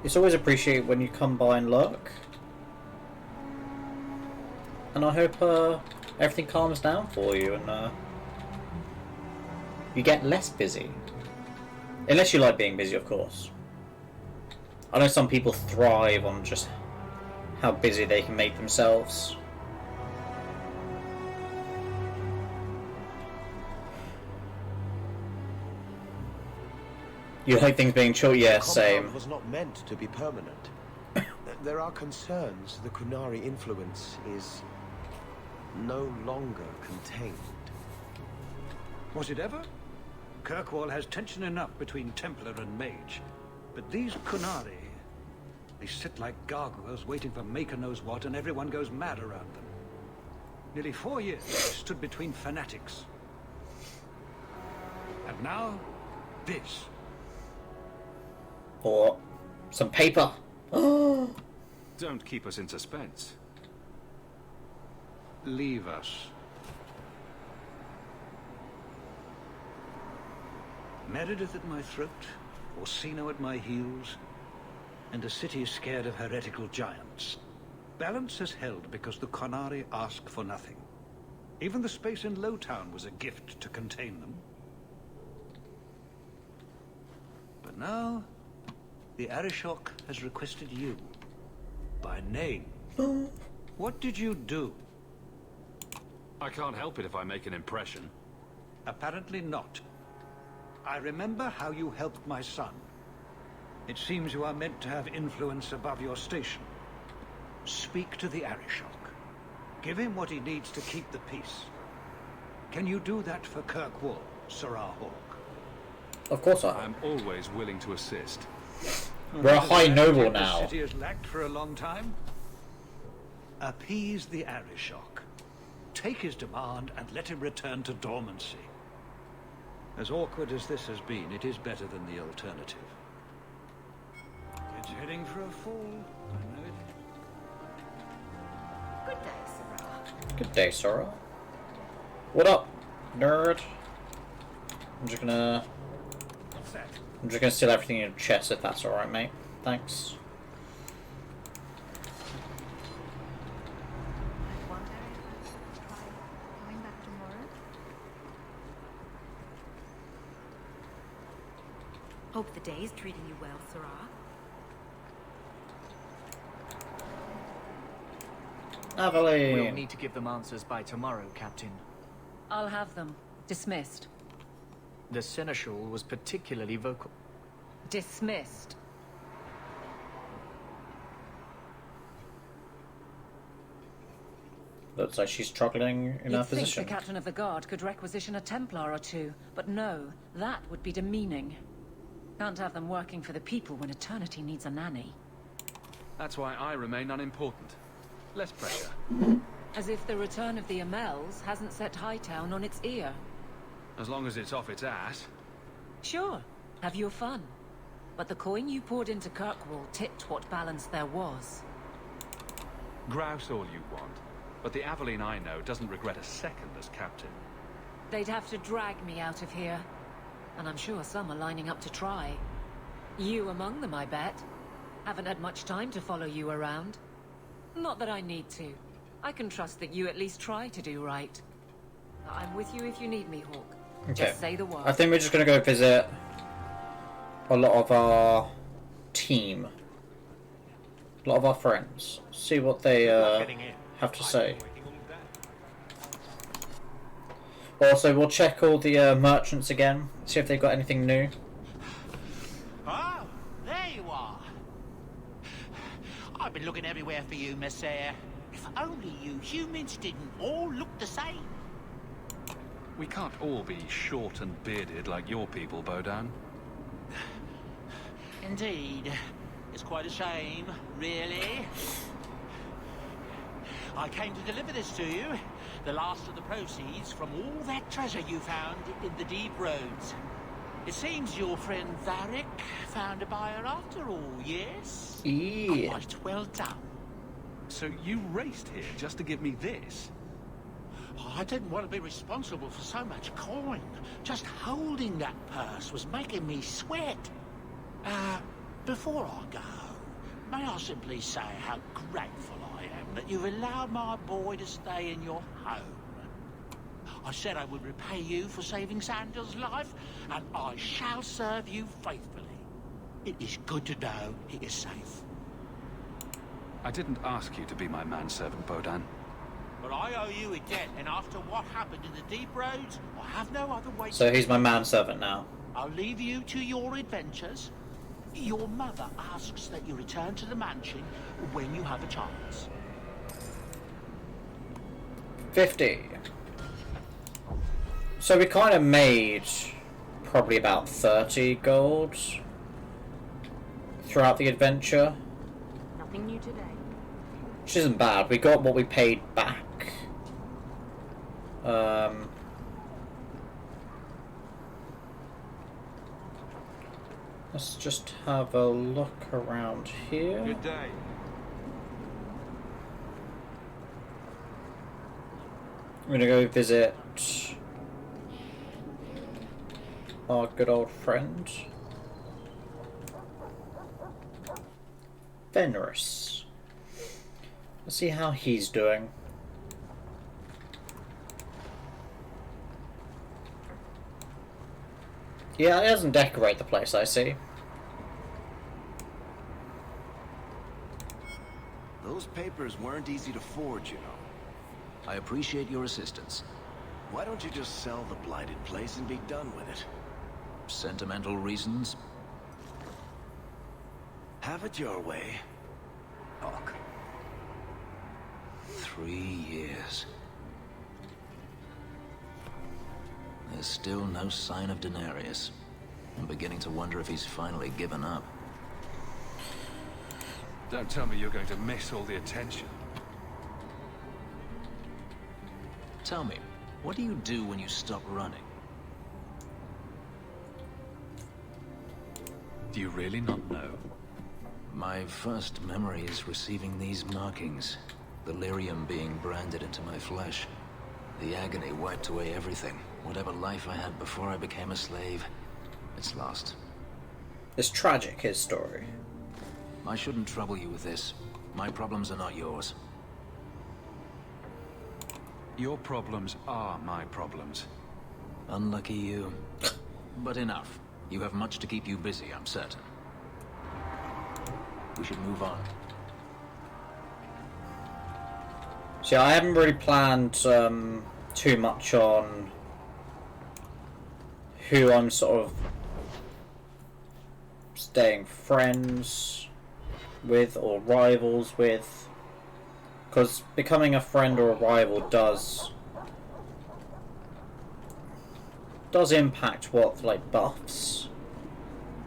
It's always appreciated when you come by and lurk. And I hope everything calms down for you and you get less busy. Unless you like being busy, of course. I know some people thrive on just how busy they can make themselves. You like things being chill? Yeah, same. Was not meant to be permanent. There are concerns the Qunari influence is no longer contained. Was it ever? Kirkwall has tension enough between Templar and Mage. But these Qunari, they sit like gargoyles waiting for Maker knows what, and everyone goes mad around them. Nearly 4 years they stood between fanatics. And now, this. Or some paper. Don't keep us in suspense. Leave us. Meredith at my throat, Orsino at my heels, and a city scared of heretical giants. Balance has held because the Qunari ask for nothing. Even the space in Lowtown was a gift to contain them. But now, the Arishok has requested you. By name. What did you do? I can't help it if I make an impression. Apparently not. I remember how you helped my son. It seems you are meant to have influence above your station. Speak to the Arishok. Give him what he needs to keep the peace. Can you do that for Kirkwall, Serah Hawke? Of course I am always willing to assist. We're a high noble now. The city has lacked for a long time. Appease the Arishok. Take his demand and let him return to dormancy. As awkward as this has been, it is better than the alternative. It's heading for a fall. I know it. Good day, Serah. Good day, Serah. What up, nerd? I'm just gonna steal everything in your chest if that's alright, mate. Thanks. Hope the day is treating you well, Serah. Aveline. We'll need to give them answers by tomorrow, Captain. I'll have them. Dismissed. The Seneschal was particularly vocal. Dismissed. Looks like she's struggling in her You'd think position. the captain of the guard could requisition a Templar or two, but no, that would be demeaning. Can't have them working for the people when eternity needs a nanny. That's why I remain unimportant. Less pressure. As if the return of the Amels hasn't set Hightown on its ear. As long as it's off its ass. Sure, have your fun. But the coin you poured into Kirkwall tipped what balance there was. Grouse all you want, but the Aveline I know doesn't regret a second as captain. They'd have to drag me out of here. And I'm sure some are lining up to try. You among them, I bet. Haven't had much time to follow you around. Not that I need to. I can trust that you at least try to do right. I'm with you if you need me, Hawke. Okay. Just say the word. I think we're just gonna go visit a lot of our team. A lot of our friends. See what they have to say. Also, we'll check all the merchants again, see if they've got anything new. Oh, there you are. I've been looking everywhere for you, Messiah. If only you humans didn't all look the same. We can't all be short and bearded like your people, Bodan. Indeed. It's quite a shame, really. I came to deliver this to you. The last of the proceeds from all that treasure you found in the deep roads. It seems your friend Varric found a buyer after all, yes? Yeah. Quite well done. So you raced here just to give me this? I didn't want to be responsible for so much coin. Just holding that purse was making me sweat. Before I go, may I simply say how grateful I am that you've allowed my boy to stay in your home. I said I would repay you for saving Sandal's life, and I shall serve you faithfully. It is good to know he is safe. I didn't ask you to be my manservant, Bodan. But I owe you a debt, and after what happened in the deep roads, I have no other way. So he's my manservant now. I'll leave you to your adventures. Your mother asks that you return to the mansion when you have a chance. 50. So we kind of made probably about 30 gold throughout the adventure. Nothing new today. Which isn't bad. We got what we paid back. Let's just have a look around here. Good day. I'm gonna go visit our good old friend Fenris. Let's see how he's doing. Yeah, he doesn't decorate the place, I see. Those papers weren't easy to forge, you know. I appreciate your assistance. Why don't you just sell the blighted place and be done with it? Sentimental reasons? Have it your way. Fuck. 3 years. There's still no sign of Denarius. I'm beginning to wonder if he's finally given up. Don't tell me you're going to miss all the attention. Tell me, what do you do when you stop running? Do you really not know? My first memory is receiving these markings. The lyrium being branded into my flesh. The agony wiped away everything. Whatever life I had before I became a slave, it's lost. It's tragic, his story. I shouldn't trouble you with this. My problems are not yours. Your problems are my problems. Unlucky you. But enough. You have much to keep you busy, I'm certain. We should move on. See, I haven't really planned too much on who I'm sort of staying friends with or rivals with, because becoming a friend or a rival does impact what like buffs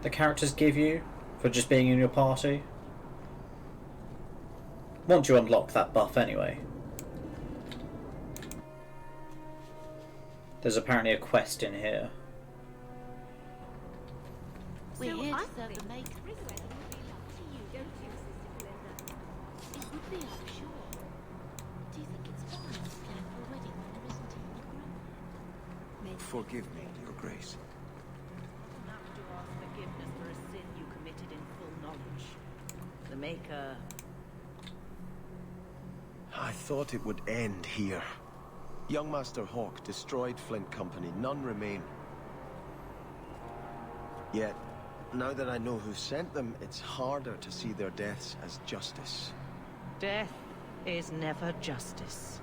the characters give you for just being in your party. Once you unlock that buff anyway. There's apparently a quest in here. We're here I to serve the maker. It would be, I'm sure. Do you think it's fine to plan for a wedding when there isn't any groom? Forgive me, Your Grace. You have to ask forgiveness for a sin you committed in full knowledge. The Maker. I thought it would end here. Young Master Hawk destroyed Flint Company. None remain. Yet, now that I know who sent them, it's harder to see their deaths as justice. Death is never justice.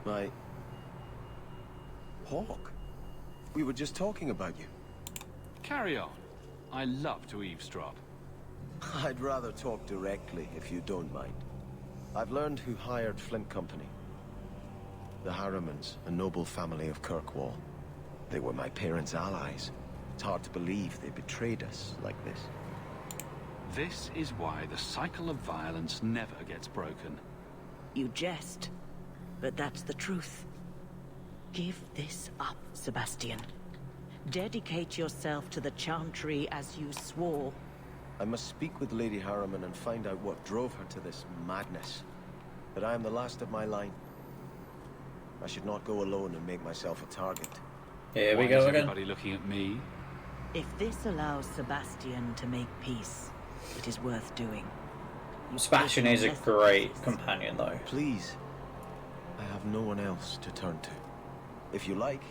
My Hawke, we were just talking about you. Carry on. I love to eavesdrop. I'd rather talk directly, if you don't mind. I've learned who hired Flint Company. The Harrimans, a noble family of Kirkwall. They were my parents' allies. It's hard to believe they betrayed us like this. This is why the cycle of violence never gets broken. You jest, but that's the truth. Give this up, Sebastian. Dedicate yourself to the Chantry as you swore. I must speak with Lady Harriman and find out what drove her to this madness. But I am the last of my line. I should not go alone and make myself a target. Here we Why go is again. everybody looking at me? If this allows Sebastian to make peace, it is worth doing. Sebastian is a great companion, though. Please. I have no one else to turn to. If you like,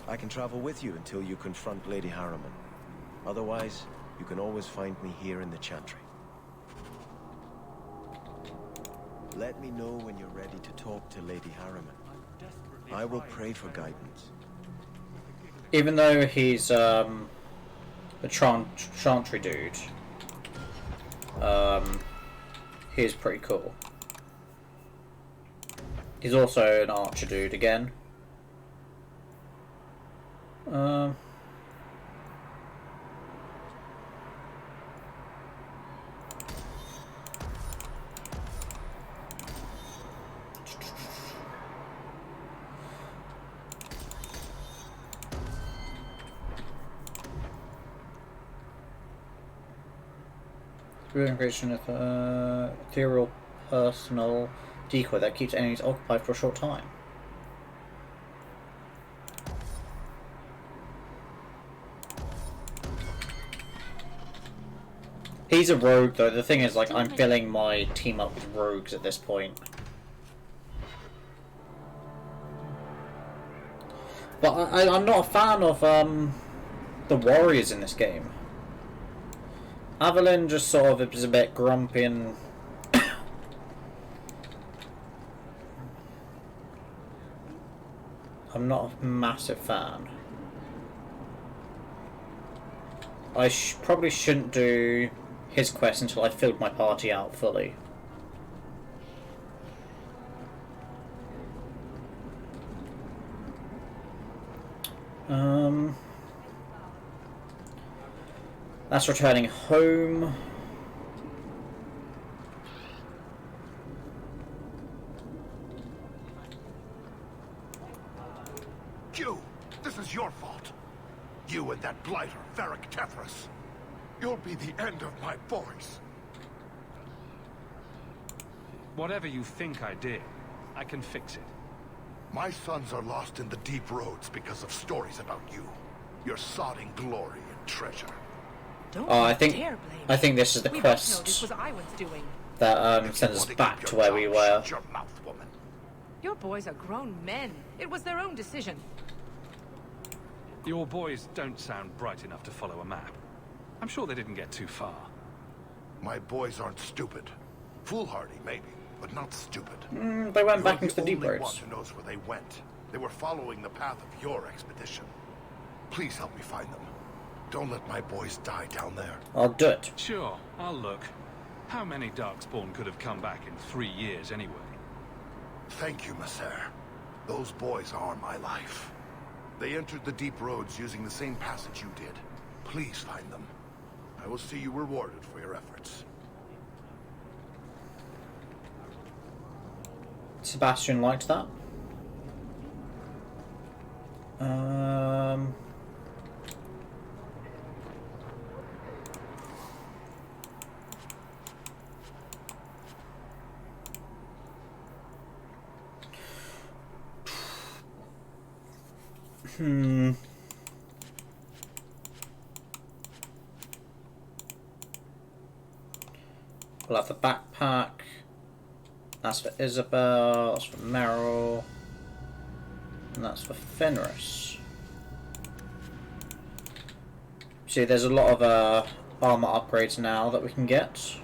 I can travel with you until you confront Lady Harriman. Otherwise, you can always find me here in the Chantry. Let me know when you're ready to talk to Lady Harriman. I will pray for guidance. Even though he's a Chantry dude, he's pretty cool. He's also an archer dude again. Creation of ethereal personal decoy that keeps enemies occupied for a short time. He's a rogue, though. The thing is, like, I'm filling my team up with rogues at this point. But I'm not a fan of the warriors in this game. Evelyn just sort of is a bit grumpy and I'm not a massive fan. I probably shouldn't do his quest until I filled my party out fully. That's returning home. You! This is your fault. You and that blighter, Varric Tethras. You'll be the end of my boys. Whatever you think I did, I can fix it. My sons are lost in the deep roads because of stories about you. Your sodding glory and treasure. Oh, I think this is the quest this was Iwan's doing. that sends us back to where we were. Your mouth, woman. Your boys are grown men. It was their own decision. Your boys don't sound bright enough to follow a map. I'm sure they didn't get too far. My boys aren't stupid. Foolhardy, maybe, but not stupid. They went back You're into the deep only roads. one who knows where they went. They were following the path of your expedition. Please help me find them. Don't let my boys die down there. I'll do it. Sure, I'll look. How many Darkspawn could have come back in 3 years anyway? Thank you, Messer. Those boys are my life. They entered the deep roads using the same passage you did. Please find them. I will see you rewarded for your efforts. Sebastian liked that. We'll have the backpack. That's for Isabel, that's for Meryl, and that's for Fenris. See, there's a lot of armor upgrades now that we can get.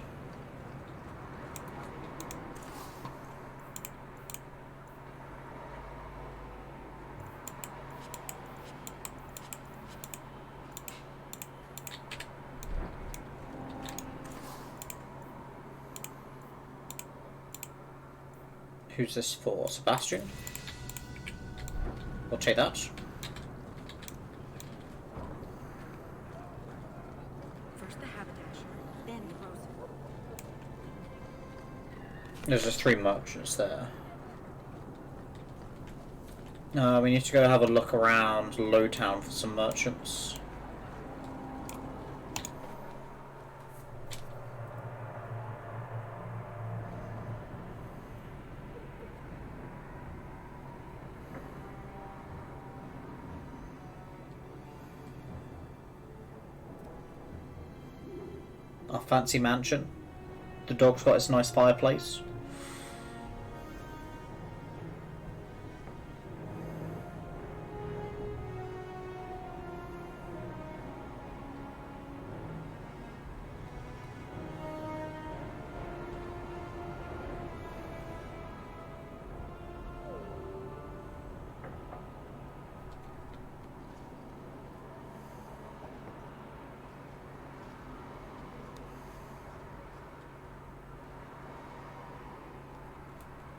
Who's this for? Sebastian? We'll take that. First the haberdasher, then the grocer. There's just 3 merchants there. We need to go have a look around Lowtown for some merchants. Our fancy mansion. The dog's got its nice fireplace.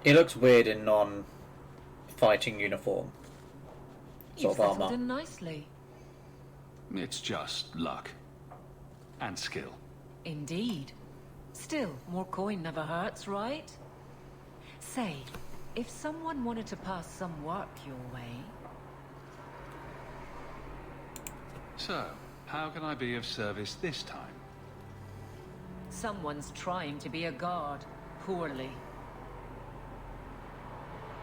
He looks weird in non-fighting uniform. Sort of armor. In nicely. It's just luck. And skill. Indeed. Still, more coin never hurts, right? Say, if someone wanted to pass some work your way... So, how can I be of service this time? Someone's trying to be a guard. Poorly.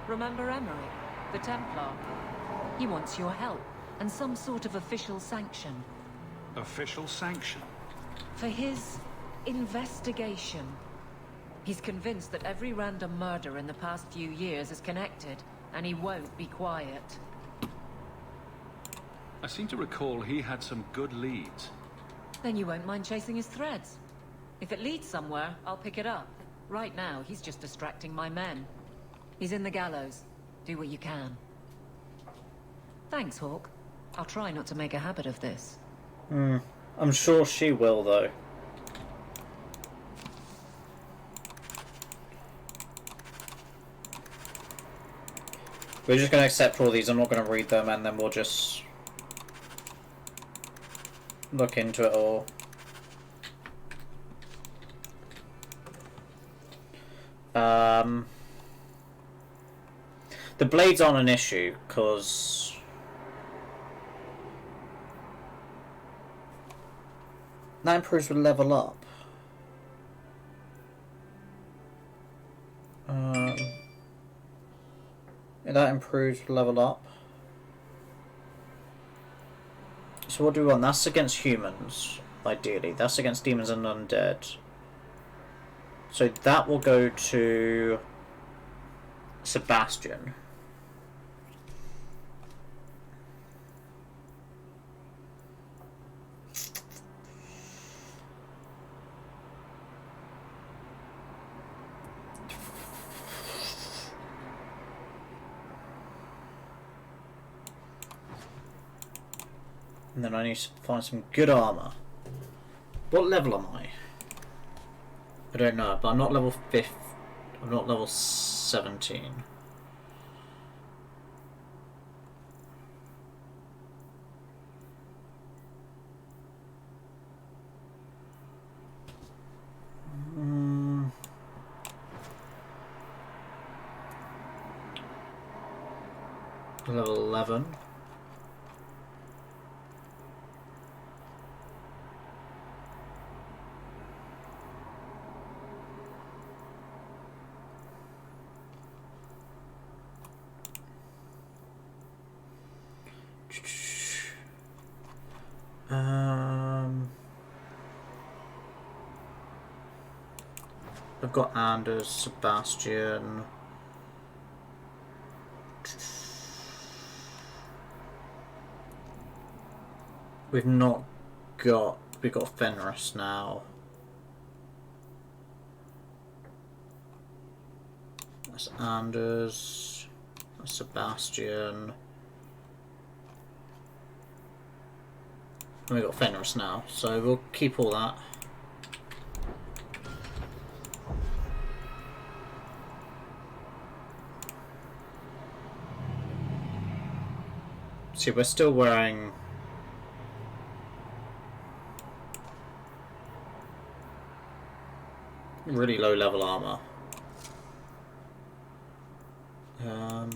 Remember Emery, the Templar? He wants your help, and some sort of official sanction. Official sanction? For his investigation. He's convinced that every random murder in the past few years is connected, and he won't be quiet. I seem to recall he had some good leads. Then you won't mind chasing his threads. If it leads somewhere, I'll pick it up. Right now, he's just distracting my men. He's in the gallows. Do what you can. Thanks, Hawke. I'll try not to make a habit of this. I'm sure she will, though. We're just going to accept all these. I'm not going to read them, and then we'll just look into it all. The blades aren't an issue, because that improves with level up. That improves with level up. So what do we want? That's against humans, ideally. That's against demons and undead. So that will go to Sebastian. And then I need to find some good armor. What level am I? I don't know, but I'm not level 5. I'm not level 17. Level 11. I've got Anders, Sebastian. We've got Fenris now. That's Anders. That's Sebastian. And we've got Fenris now, so we'll keep all that. See, we're still wearing really low level armor. I'm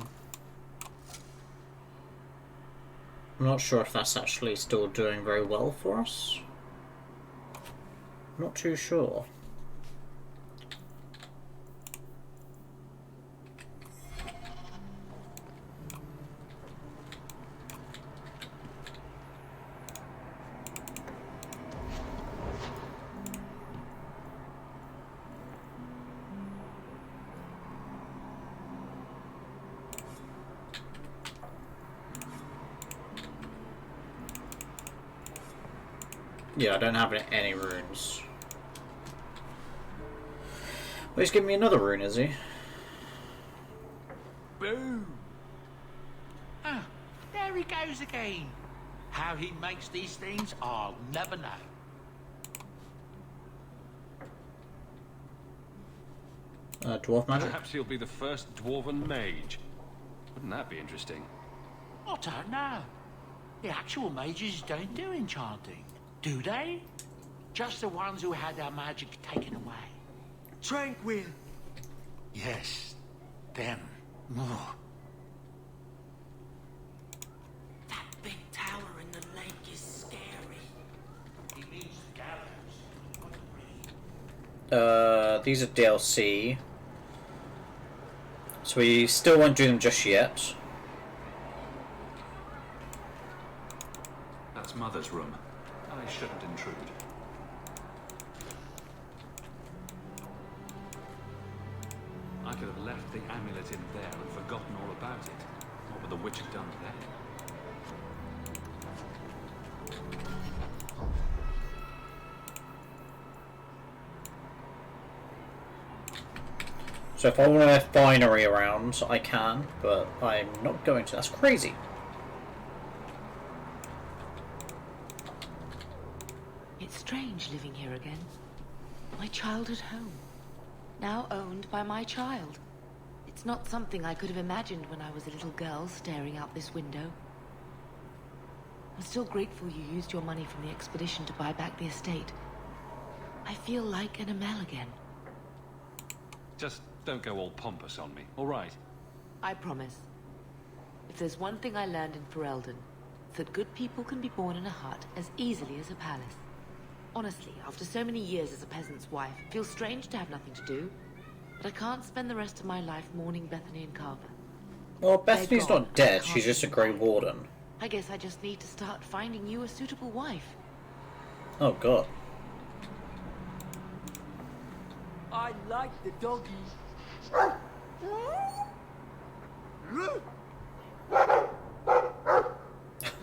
not sure if that's actually still doing very well for us. Not too sure. Yeah, I don't have any runes. Well, he's giving me another rune, is he? Boom! Ah, there he goes again. How he makes these things, I'll never know. Dwarf magic? Perhaps he'll be the first dwarven mage. Wouldn't that be interesting? I don't know. The actual mages don't do enchanting, do they? Just the ones who had their magic taken away. Tranquil. Yes, them. Oh. That big tower in the lake is scary. He means the gallows. These are DLC. So we still won't do them just yet. That's Mother's room. I shouldn't intrude. I could have left the amulet in there and forgotten all about it. What would the witch have done then? So if I want to have binary around, I can, but I'm not going to. That's crazy. It's strange living here again. My childhood home. Now owned by my child. It's not something I could have imagined when I was a little girl staring out this window. I'm still grateful you used your money from the expedition to buy back the estate. I feel like an Amel again. Just don't go all pompous on me, all right? I promise. If there's one thing I learned in Ferelden, it's that good people can be born in a hut as easily as a palace. Honestly, after so many years as a peasant's wife, it feels strange to have nothing to do. But I can't spend the rest of my life mourning Bethany and Carver. Well, Bethany's not dead, she's just a Grey Warden. I guess I just need to start finding you a suitable wife. Oh god. I like the doggy.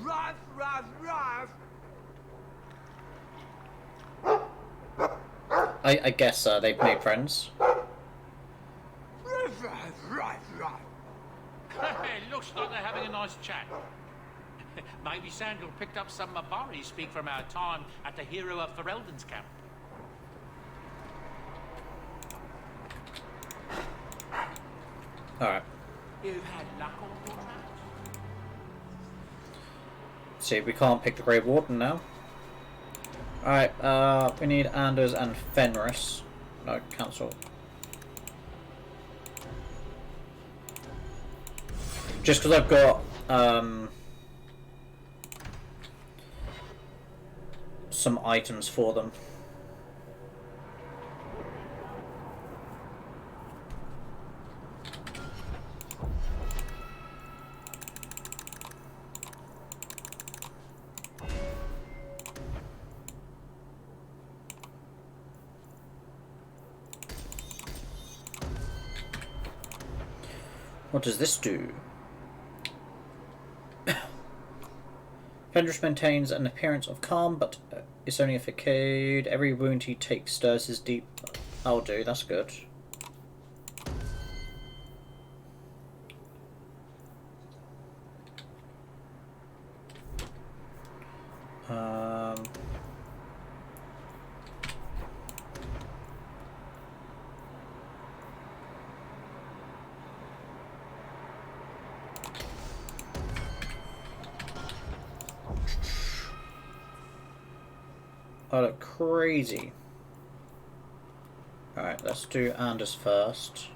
Ruff, ruff, ruff. I guess they've made friends. It looks like they're having a nice chat. Maybe Sandal picked up some Mabari speak from our time at the Hero of Ferelden's camp. Alright. You've had luck on your travels? See, we can't pick the Grey Warden now. Alright, we need Anders and Fenris. No, cancel. Just because I've got some items for them. What does this do? Fenris maintains an appearance of calm, but it's only a facade. Every wound he takes stirs his deep... I'll do, that's good. I look crazy. Alright, let's do Anders first.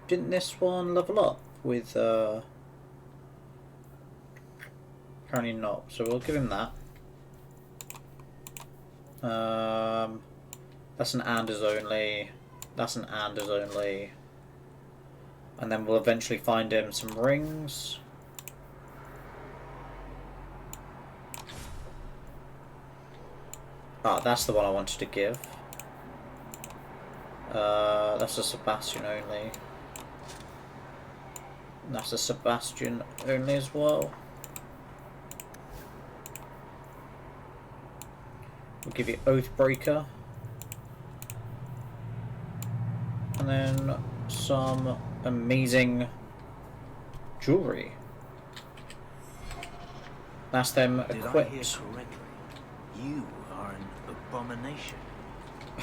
Didn't this one level up with, apparently not, so we'll give him that. That's an Anders only. That's an Anders only. And then we'll eventually find him some rings. Ah, that's the one I wanted to give. That's a Sebastian only. That's a Sebastian only as well. We'll give you Oathbreaker. And then some amazing jewelry. That's them Did equipped. I hear correctly? You are an abomination.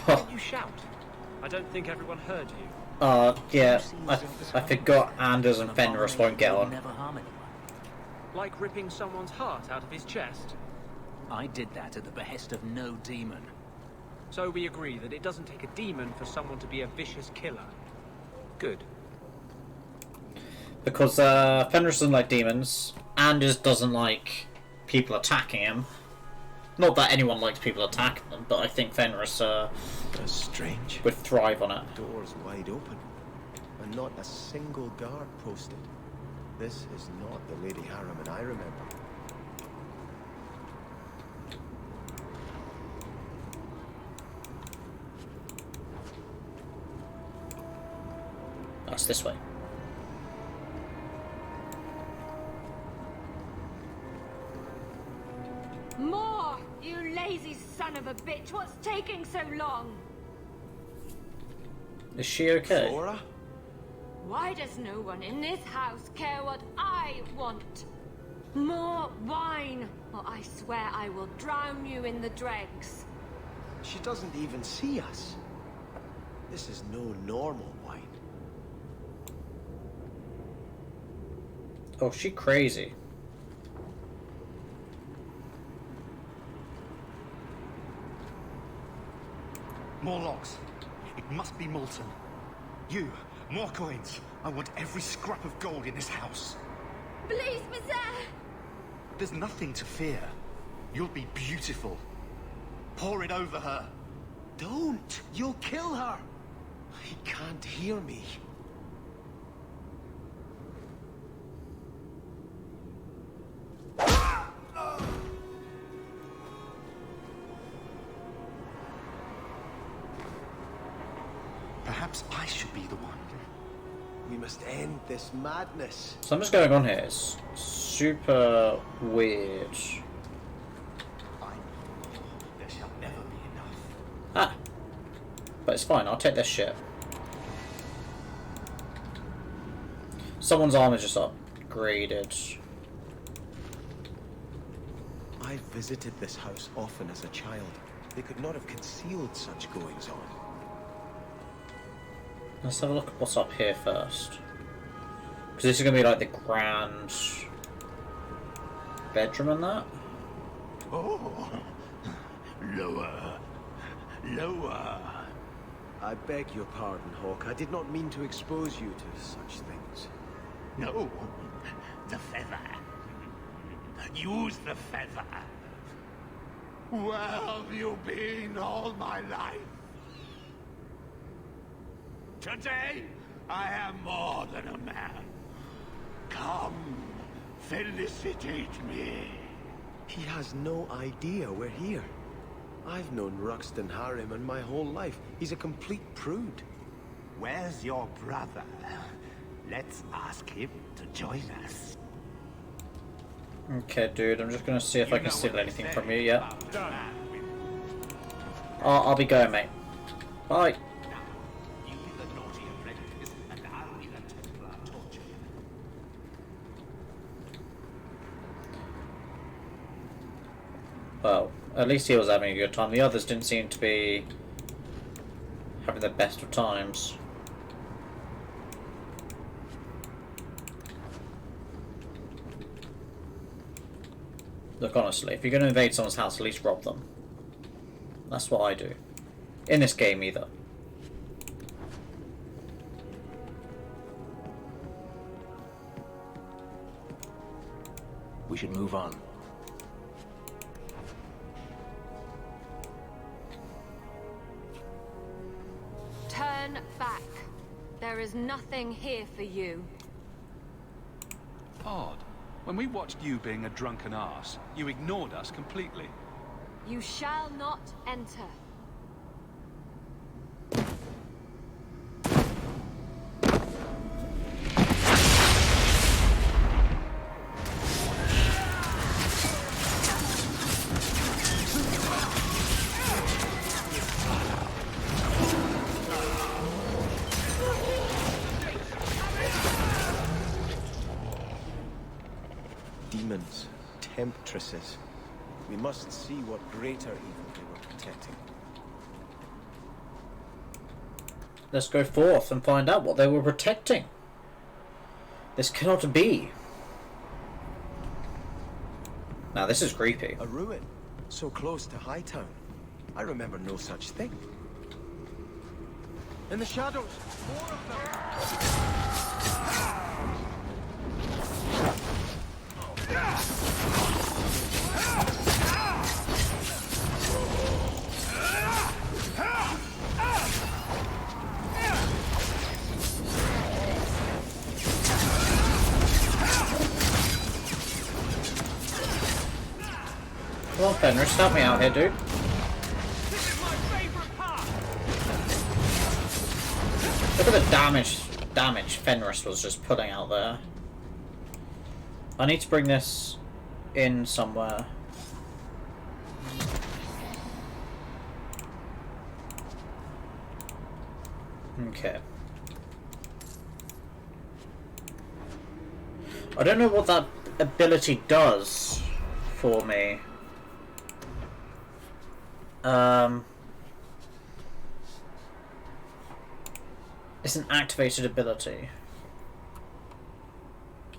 Why didn't you shout? I don't think everyone heard you. Yeah, I forgot Anders and Fenris won't get on. Never harm anyone. Like ripping someone's heart out of his chest. I did that at the behest of no demon. So we agree that it doesn't take a demon for someone to be a vicious killer. Good. Because Fenris doesn't like demons, Anders doesn't like people attacking him. Not that anyone likes people attacking them, but I think Fenris That's strange. would thrive on it. Doors wide open, and not a single guard posted. This is not the Lady Harriman I remember. That's this way. More! You lazy son of a bitch! What's taking so long? Is she okay? Flora? Why does no one in this house care what I want? More wine, or I swear I will drown you in the dregs. She doesn't even see us. This is no normal wine. Oh, she crazy. More logs. It must be molten. You, more coins. I want every scrap of gold in this house. Please, Mister! There's nothing to fear. You'll be beautiful. Pour it over her. Don't! You'll kill her! He can't hear me. Perhaps I should be the one. We must end this madness. Something's going on here. It's super weird. There shall never be enough. Ah! But it's fine, I'll take this shit. Someone's armor just upgraded. I visited this house often as a child. They could not have concealed such goings on. Let's have a look at what's up here first. Because this is going to be like the grand bedroom and that. Oh, lower, lower. I beg your pardon, Hawk. I did not mean to expose you to such things. No, the feather. Use the feather. Where have you been all my life? Today, I am more than a man. Come, felicitate me. He has no idea we're here. I've known Ruxton Harriman my whole life. He's a complete prude. Where's your brother? Let's ask him to join us. Okay, dude, I'm just going to see if I can steal anything from you yet. I'll be going, mate. Bye. Well, at least he was having a good time. The others didn't seem to be having the best of times. Look, honestly, if you're going to invade someone's house, at least rob them. That's what I do. In this game, either. We should move on. Turn back. There is nothing here for you. Odd. When we watched you being a drunken arse, you ignored us completely. You shall not enter. Demons, temptresses. We must see what greater evil they were protecting. Let's go forth and find out what they were protecting. This cannot be. Now this is creepy. A ruin, so close to Hightown. I remember no such thing. In the shadows, more of them. Come on, Fenris, help me out here, dude. Look at the damage Fenris was just putting out there. I need to bring this in somewhere. Okay. I don't know what that ability does for me. It's an activated ability.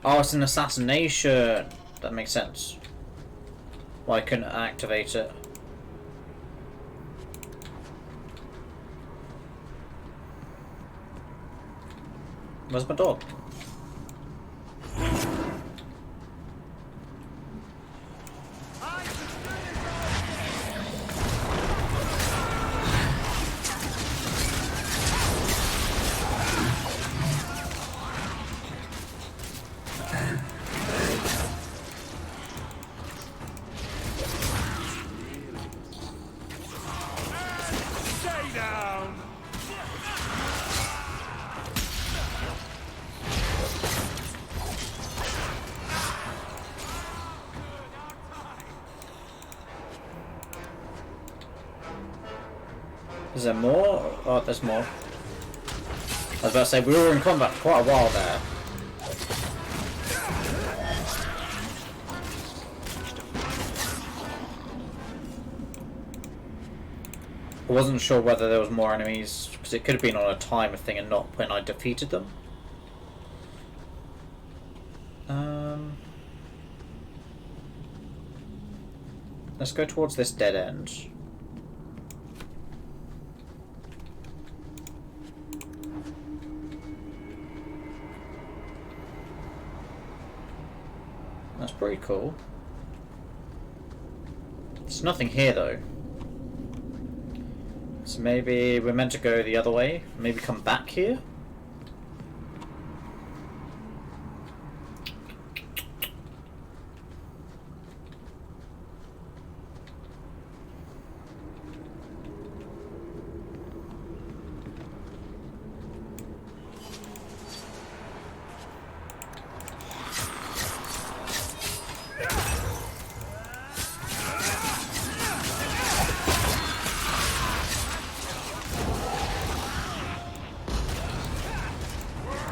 Oh, it's an assassination. That makes sense. Why couldn't I activate it? Where's my dog? Is there more? Oh, there's more. I was about to say, we were in combat for quite a while there. I wasn't sure whether there was more enemies, because it could have been on a timer thing and not when I defeated them. Let's go towards this dead end. That's pretty cool. There's nothing here though. So maybe we're meant to go the other way. Maybe come back here?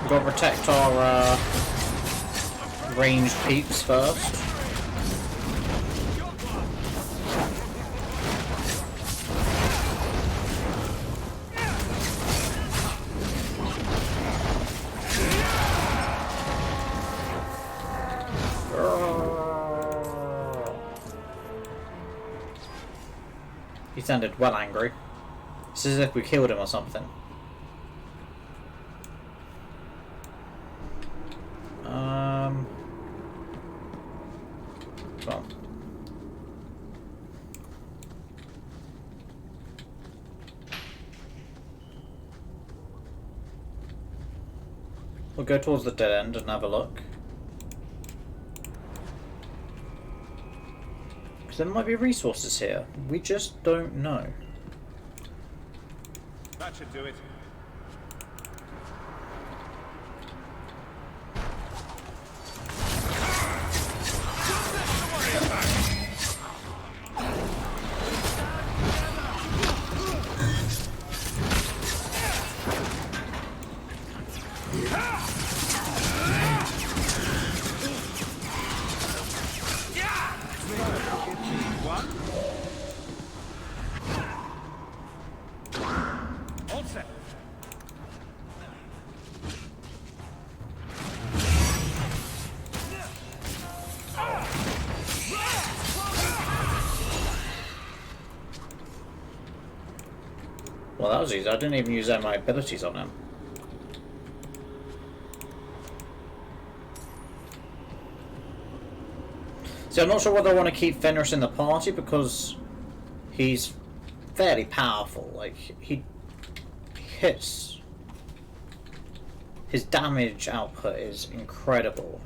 We've got to protect our ranged peeps first. sounded well angry. It's as if we killed him or something. Well. We'll go towards the dead end and have a look. Because there might be resources here. We just don't know. That should do it. Well, that was easy. I didn't even use any of my abilities on him. See, I'm not sure whether I want to keep Fenris in the party because he's fairly powerful. Like, he hits. His damage output is incredible.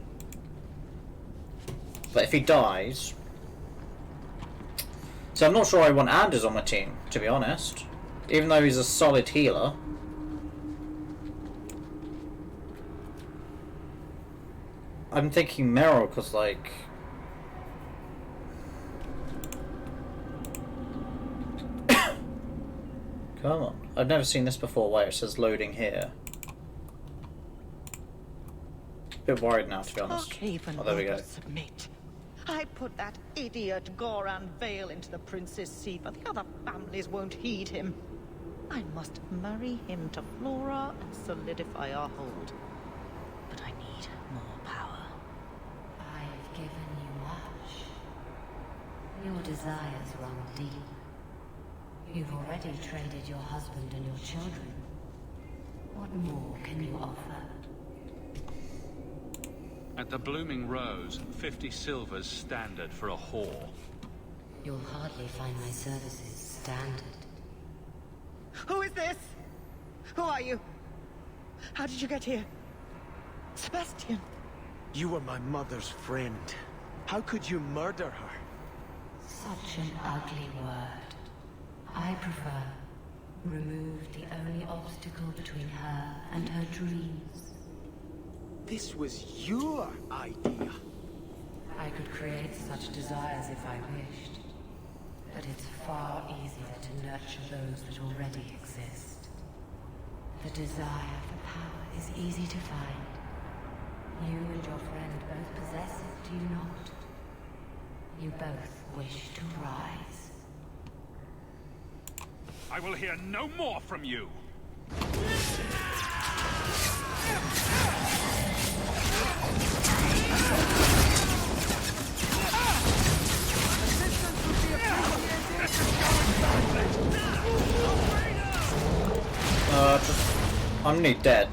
But if he dies... So I'm not sure I want Anders on my team, to be honest. Even though he's a solid healer. I'm thinking Meryl because, like... Come on. I've never seen this before where it says loading here. Bit worried now, to be honest. Oh, there we go. Submit. I put that idiot Goran Vale into the Princess Sea, but the other families won't heed him. I must marry him to Flora and solidify our hold. But I need more power. I've given you much. Your desires run deep. You've already traded your husband and your children. What more can you offer? At the Blooming Rose, 50 silvers standard for a whore. You'll hardly find my services standard. Who is this? Who are you? How did you get here? Sebastian! You were my mother's friend. How could you murder her? Such an ugly word. I prefer remove the only obstacle between her and her dreams. This was your idea. I could create such desires if I wished. But it's far easier to nurture those that already exist. The desire for power is easy to find. You and your friend both possess it, do you not? You both wish to rise. I will hear no more from you! I'm nearly dead.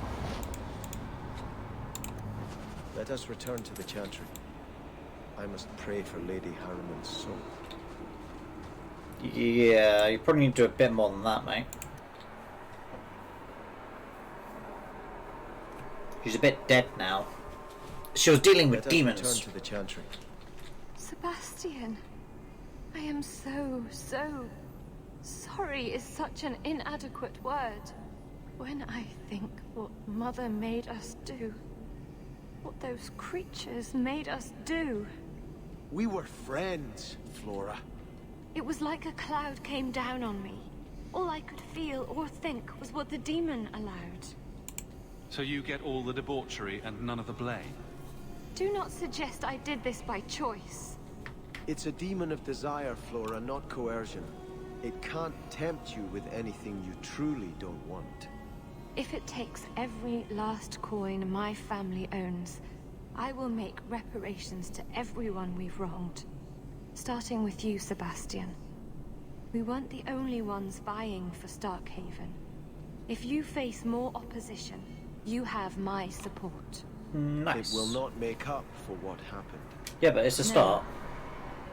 Let us return to the Chantry. I must pray for Lady Harriman's soul. Yeah, you probably need to do a bit more than that, mate. She's a bit dead now. She was dealing with demons. Let us return to the Chantry. Sebastian, I am so sorry is such an inadequate word. When I think what Mother made us do, what those creatures made us do. We were friends, Flora. It was like a cloud came down on me. All I could feel or think was what the demon allowed. So you get all the debauchery and none of the blame? Do not suggest I did this by choice. It's a demon of desire, Flora, not coercion. It can't tempt you with anything you truly don't want. If it takes every last coin my family owns, I will make reparations to everyone we've wronged. Starting with you, Sebastian. We weren't the only ones vying for Starkhaven. If you face more opposition, you have my support. Nice. It will not make up for what happened. Yeah, but it's a start.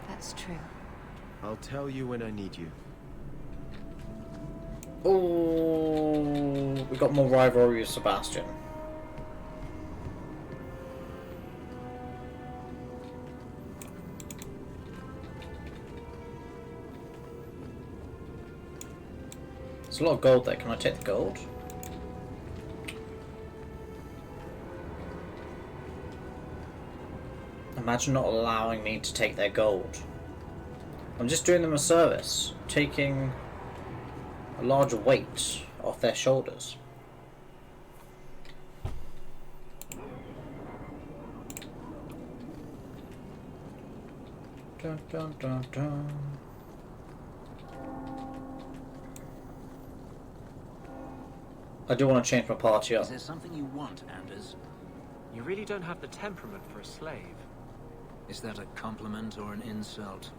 That's true. I'll tell you when I need you. Oh, we got more rivalry with Sebastian. There's a lot of gold there. Can I take the gold? Imagine not allowing me to take their gold. I'm just doing them a service, taking a larger weight off their shoulders. Dun, dun, dun, dun. I do want to change my party up. Is there something you want, Anders? You really don't have the temperament for a slave. Is that a compliment or an insult?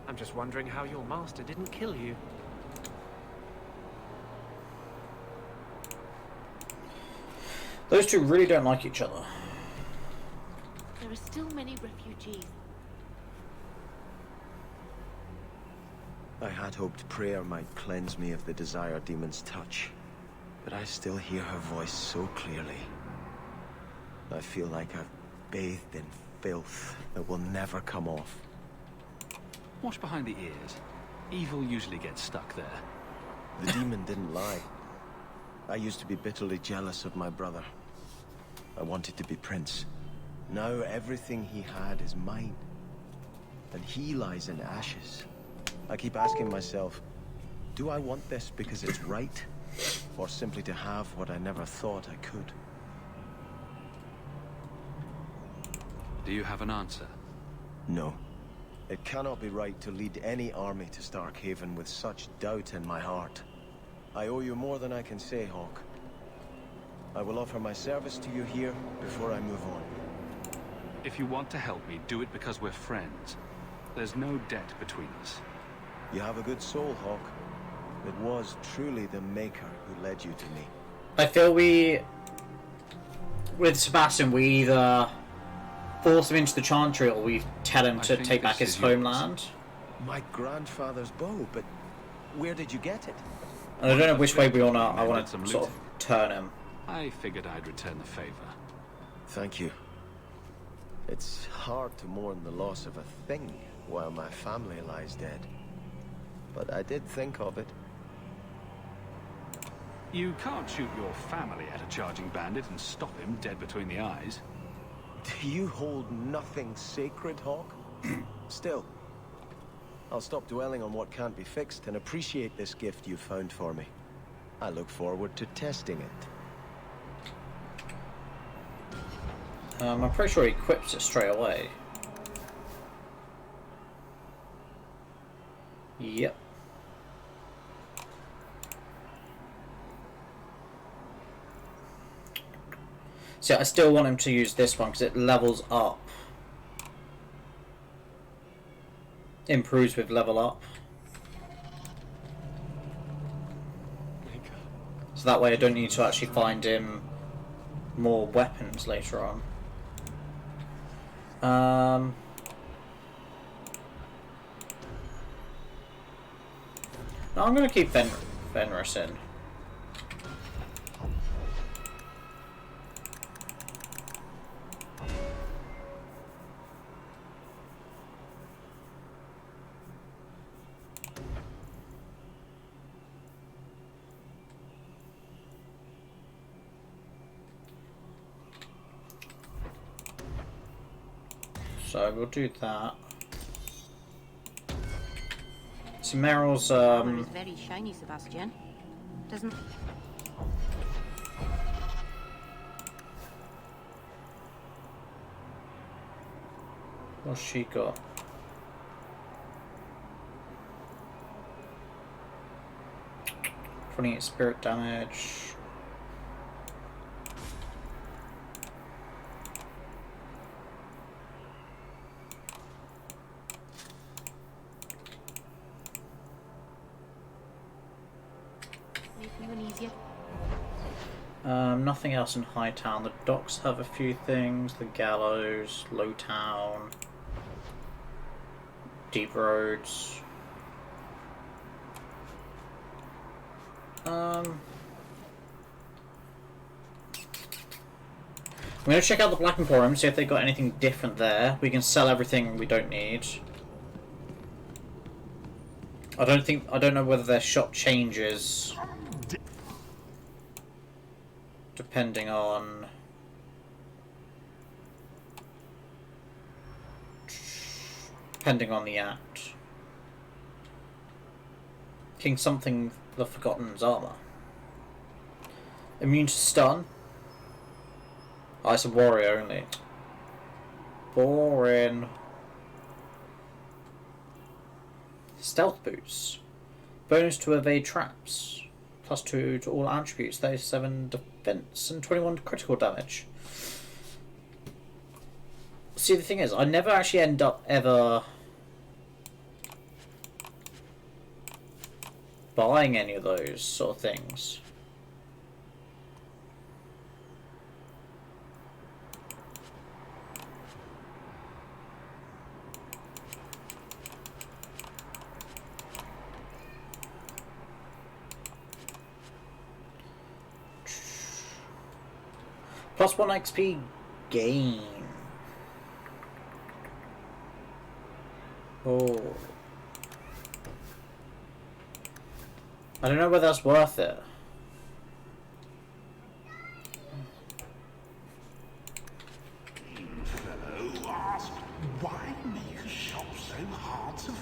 I'm just wondering how your master didn't kill you. Those two really don't like each other. There are still many refugees. I had hoped prayer might cleanse me of the Desire Demon's touch, but I still hear her voice so clearly. I feel like I've bathed in filth that will never come off. Watch behind the ears. Evil usually gets stuck there. The demon didn't lie. I used to be bitterly jealous of my brother. I wanted to be prince. Now everything he had is mine. And he lies in ashes. I keep asking myself, do I want this because it's right? Or simply to have what I never thought I could? Do you have an answer? No. It cannot be right to lead any army to Starkhaven with such doubt in my heart. I owe you more than I can say, Hawke. I will offer my service to you here before I move on. If you want to help me, do it because we're friends. There's no debt between us. You have a good soul, Hawke. It was truly the Maker who led you to me. I feel with Sebastian, we either force him into the Chantry or we tell him to take back his homeland. My grandfather's bow, but where did you get it? And I don't know which way I want to sort of turn him. I figured I'd return the favor. Thank you. It's hard to mourn the loss of a thing while my family lies dead. But I did think of it. You can't shoot your family at a charging bandit and stop him dead between the eyes. Do you hold nothing sacred, Hawke? Still, I'll stop dwelling on what can't be fixed and appreciate this gift you've found for me. I look forward to testing it. I'm pretty sure he equips it straight away. Yep. See, I still want him to use this one because it levels up. Improves with level up. So that way I don't need to actually find him more weapons later on. No, I'm going to keep Fenris in. So we'll do that. So Meryl's Armor is very shiny, Sebastian. Doesn't. What's she got? +28 spirit damage. Making you uneasier? Nothing else in Hightown. The docks have a few things. The gallows, Lowtown, Deep Roads. I'm gonna check out the Black Emporium, see if they got anything different there. We can sell everything we don't need. I don't know whether their shop changes depending on the act. King something the Forgotten's armor. Immune to stun. Oh, it's a warrior only. Boring. Stealth boots. Bonus to evade traps. +2 to all attributes. 37 defense and 21 critical damage. See, the thing is, I never actually end up ever buying any of those sort of things. +1 XP gain. Oh. I don't know whether that's worth it. Fellow asked, why make a shop so hard to...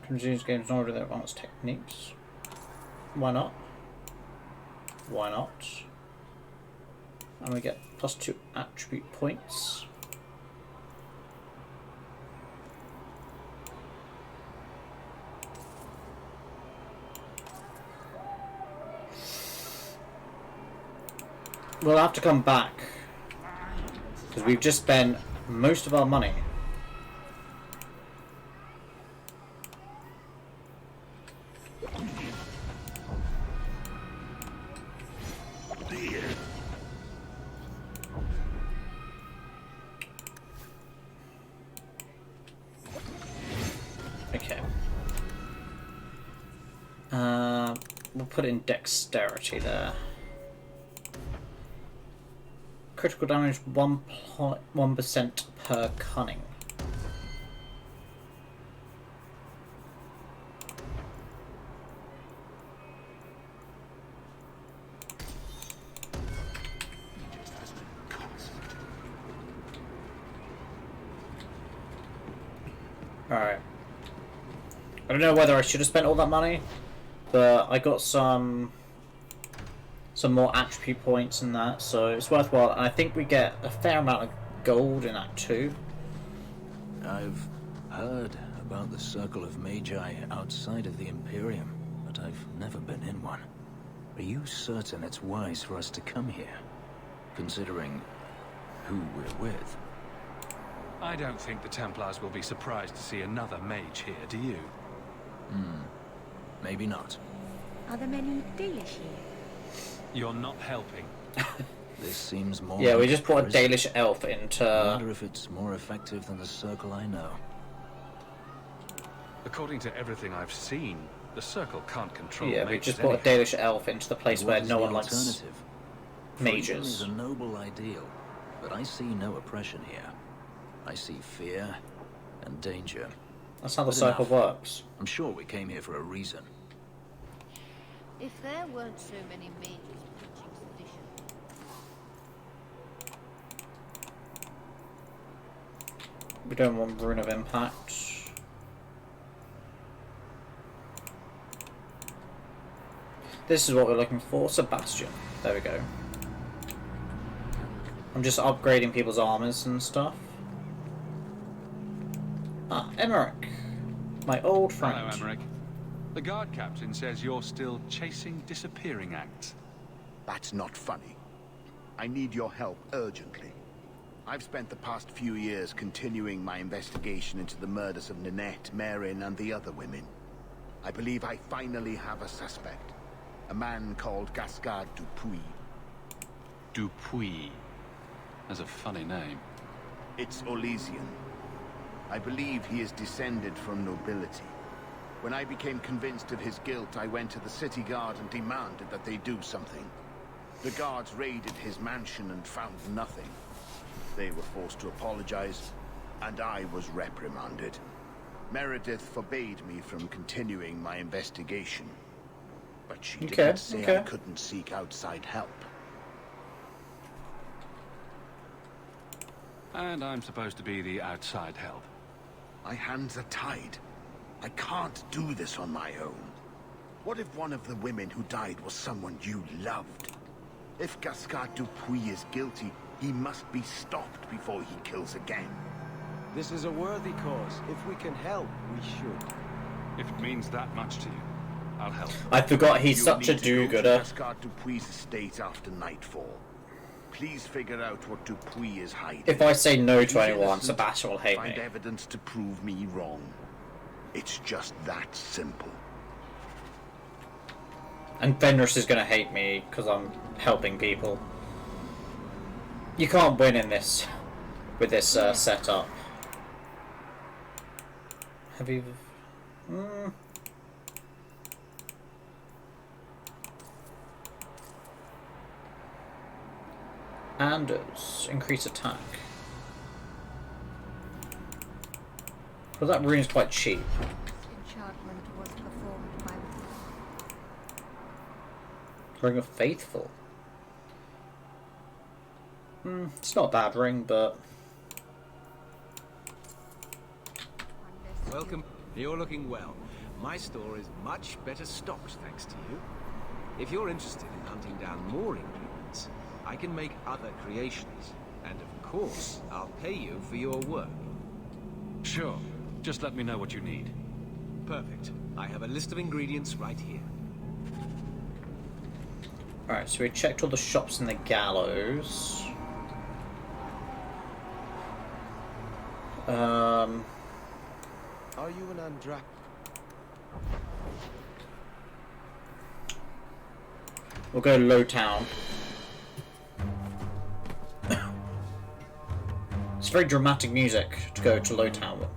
Consumes games not with advanced techniques. Why not? Why not? And we get +2 attribute points. We'll have to come back because we've just spent most of our money. Okay. We'll put in dexterity there. Critical damage 1% per cunning. Alright. I don't know whether I should have spent all that money, but I got some more attribute points in that, so it's worthwhile. And I think we get a fair amount of gold in Act 2. I've heard about the Circle of Magi outside of the Imperium, but I've never been in one. Are you certain it's wise for us to come here, considering who we're with? I don't think the Templars will be surprised to see another mage here, do you? Maybe not. Are there many Dalish here? You're not helping. This seems more... Yeah, we just put a charismatic. Dalish elf into... I wonder if it's more effective than the Circle I know. According to everything I've seen, the Circle can't control Yeah, mages we just put a Dalish elf into the place What where is no the one likes alternative? Freedom mages. is a noble ideal, but I see no oppression here. I see fear and danger. That's how the But Circle enough. works. I'm sure we came here for a reason. If there weren't so many mages preaching sedition, We don't want Rune of Impact. This is what we're looking for. Sebastian. There we go. I'm just upgrading people's armors and stuff. Ah, Emmerich. My old friend. Hello, Emmerich. The guard captain says you're still chasing disappearing acts. That's not funny. I need your help urgently. I've spent the past few years continuing my investigation into the murders of Ninette, Marin, and the other women. I believe I finally have a suspect. A man called Gascard Dupuis. Dupuis. That's a funny name. It's Olesian. I believe he is descended from nobility. When I became convinced of his guilt, I went to the city guard and demanded that they do something. The guards raided his mansion and found nothing. They were forced to apologize, and I was reprimanded. Meredith forbade me from continuing my investigation. But she didn't say I couldn't seek outside help. And I'm supposed to be the outside help. My hands are tied. I can't do this on my own. What if one of the women who died was someone you loved? If Gascard Dupuis is guilty, he must be stopped before he kills again. This is a worthy cause. If we can help, we should. If it means that much to you, I'll help. I forgot he's such a You'll need to do-gooder. go to Gascard Dupuis' estate after nightfall. Please figure out what Dupuis is hiding. If I say no to He's anyone, innocent. Sebastian will hate Find me. evidence to prove me wrong. It's just that simple. And Fenris is going to hate me because I'm helping people. You can't win in this with this setup. Have you? Anders, increase attack. Well, that rune's quite cheap. Enchantment was performed by Ring of Faithful. It's not a bad ring, but Welcome. You're looking well. My store is much better stocked thanks to you. If you're interested in hunting down more ingredients, I can make other creations. And of course, I'll pay you for your work. Sure. Just let me know what you need. Perfect. I have a list of ingredients right here. alright, so we checked all the shops in the Gallows. Are you an Andrak? We'll go Low Town. It's very dramatic music to go to Low Town with.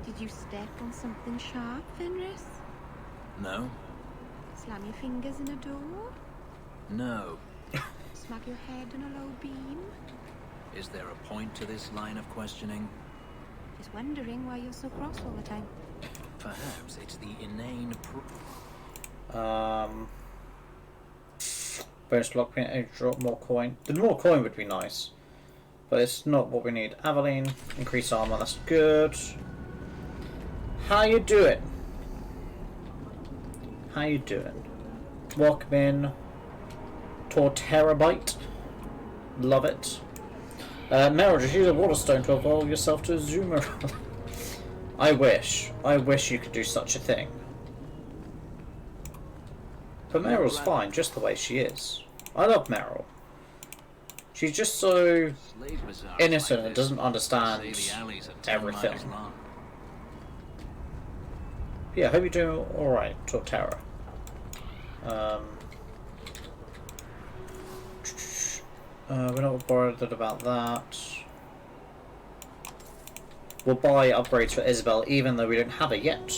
Did you step on something sharp, Fenris? No? Slam your fingers in a door? No. Smack your head on a low beam? Is there a point to this line of questioning? Just wondering why you're so cross all the time. Perhaps it's the inane Bonus block pin, drop more coin. The more coin would be nice, but it's not what we need. Aveline, increase armor, that's good. How you doing? How you doing? Welcome in. Torterabite. Love it. Meryl, just use a waterstone to evolve yourself to a zoomer. I wish you could do such a thing. But Meryl's fine, just the way she is. I love Meryl. She's just so innocent and doesn't understand everything. Yeah, I hope you're doing alright, Torterra. We're not bothered about that. We'll buy upgrades for Isabel even though we don't have it yet.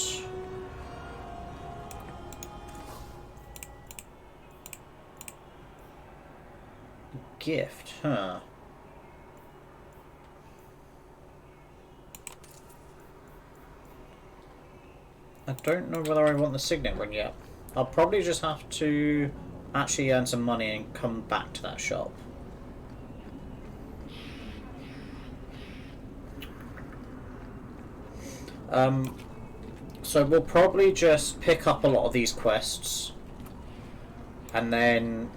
Gift, huh? I don't know whether I want the signet ring yet. I'll probably just have to actually earn some money and come back to that shop. So we'll probably just pick up a lot of these quests, and then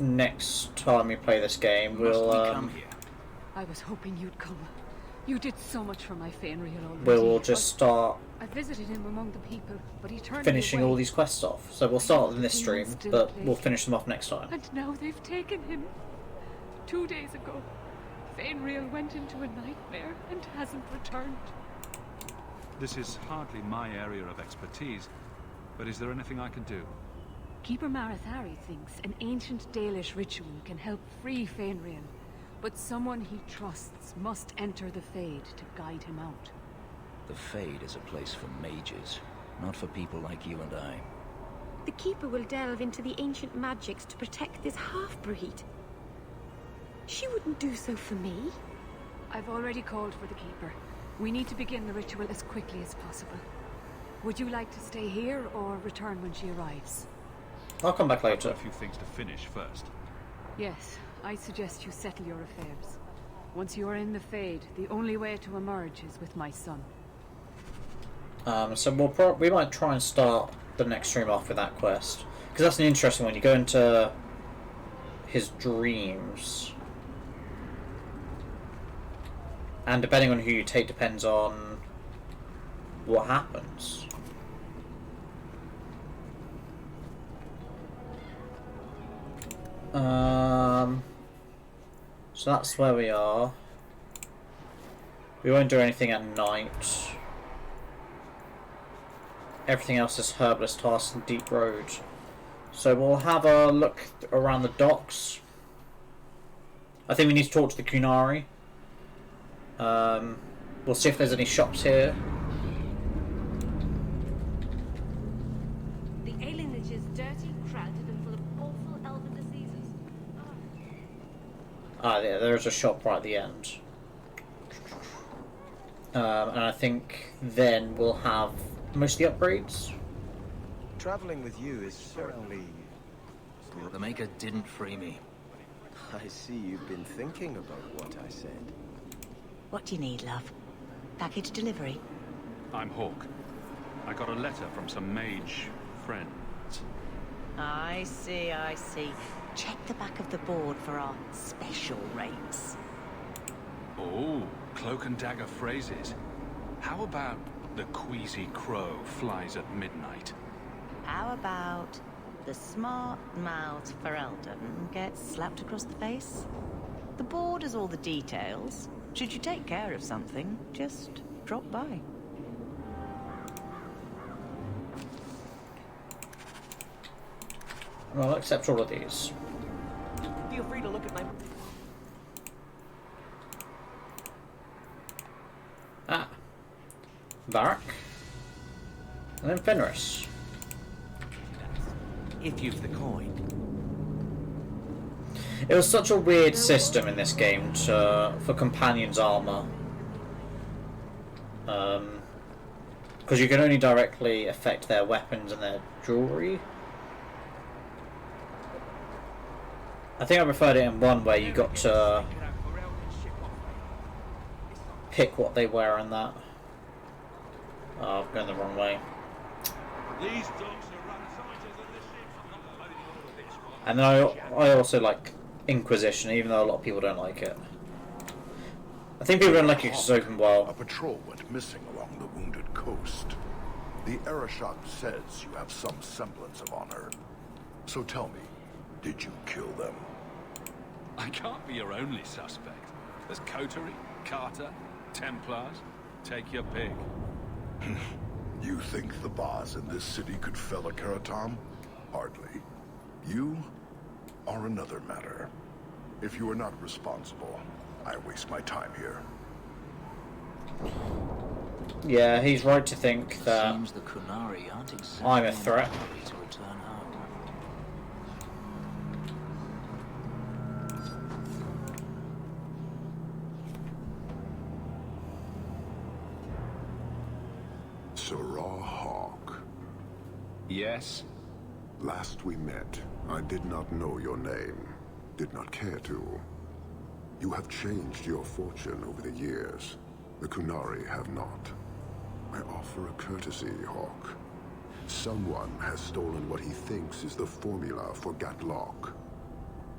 next time we play this game, we'll I was hoping you'd come. You did so much for my Fainriel already. We'll just start I visited him among the people, but he turned finishing me away. all these quests off. So we'll start in this He stream, was still but plagued. we'll finish them off next time. And now they've taken him. 2 days ago, Fainriel went into a nightmare and hasn't returned. This is hardly my area of expertise, but is there anything I can do? Keeper Marathari thinks an ancient Dalish ritual can help free Fainriel, but someone he trusts must enter the Fade to guide him out. The Fade is a place for mages, not for people like you and I. The Keeper will delve into the ancient magics to protect this half-breed. She wouldn't do so for me. I've already called for the Keeper. We need to begin the ritual as quickly as possible. Would you like to stay here or return when she arrives? I'll come back I've got later. a few things to finish first. Yes, I suggest you settle your affairs. Once you are in the Fade, the only way to emerge is with my son. So we might try and start the next stream off with that quest, because that's an interesting one. You go into his dreams, and depending on who you take depends on what happens. So that's where we are. We won't do anything at night. Everything else is Herbalist Task and Deep Road. So we'll have a look around the docks. I think we need to talk to the Kunari. We'll see if there's any shops here. The alienage is dirty, crowded, and full of awful elven diseases. Ah, yeah, there's a shop right at the end. And I think then we'll have most of the upgrades. Traveling with you is certainly... The Maker didn't free me. I see you've been thinking about what I said. What do you need, love? Package delivery? I'm Hawk. I got a letter from some mage friends. I see, I see. Check the back of the board for our special rates. Oh, cloak and dagger phrases. How about the queasy crow flies at midnight? How about the smart-mouthed Ferelden gets slapped across the face? The board has all the details. Should you take care of something, just drop by. Well, I'll accept all of these. Feel free to look at my... Ah. Varric. And then Fenris. If you've the coin. It was such a weird system in this game for companions' armor. Because you can only directly affect their weapons and their jewelry. I think I preferred it in one where you got to pick what they wear and that. Oh, I've gone the wrong way. These dogs are run tighter than the ships. And then I also like Inquisition, even though a lot of people don't like it. I think people don't like it because it's open world. A patrol went missing along the Wounded Coast. The Arishok says you have some semblance of honor. So tell me, did you kill them? I can't be your only suspect. There's Coterie, Carter, Templars. Take your pick. You think the bars in this city could fell a Karatam? Hardly. You are another matter. If you are not responsible, I waste my time here. Yeah, he's right to think that Seems the Kunari aren't exactly I'm a in threat. hurry to return home. Sirrah Hawk. Yes? Last we met, I did not know your name. Did not care to. You have changed your fortune over the years. The Kunari have not. I offer a courtesy, Hawk. Someone has stolen what he thinks is the formula for Gatlok.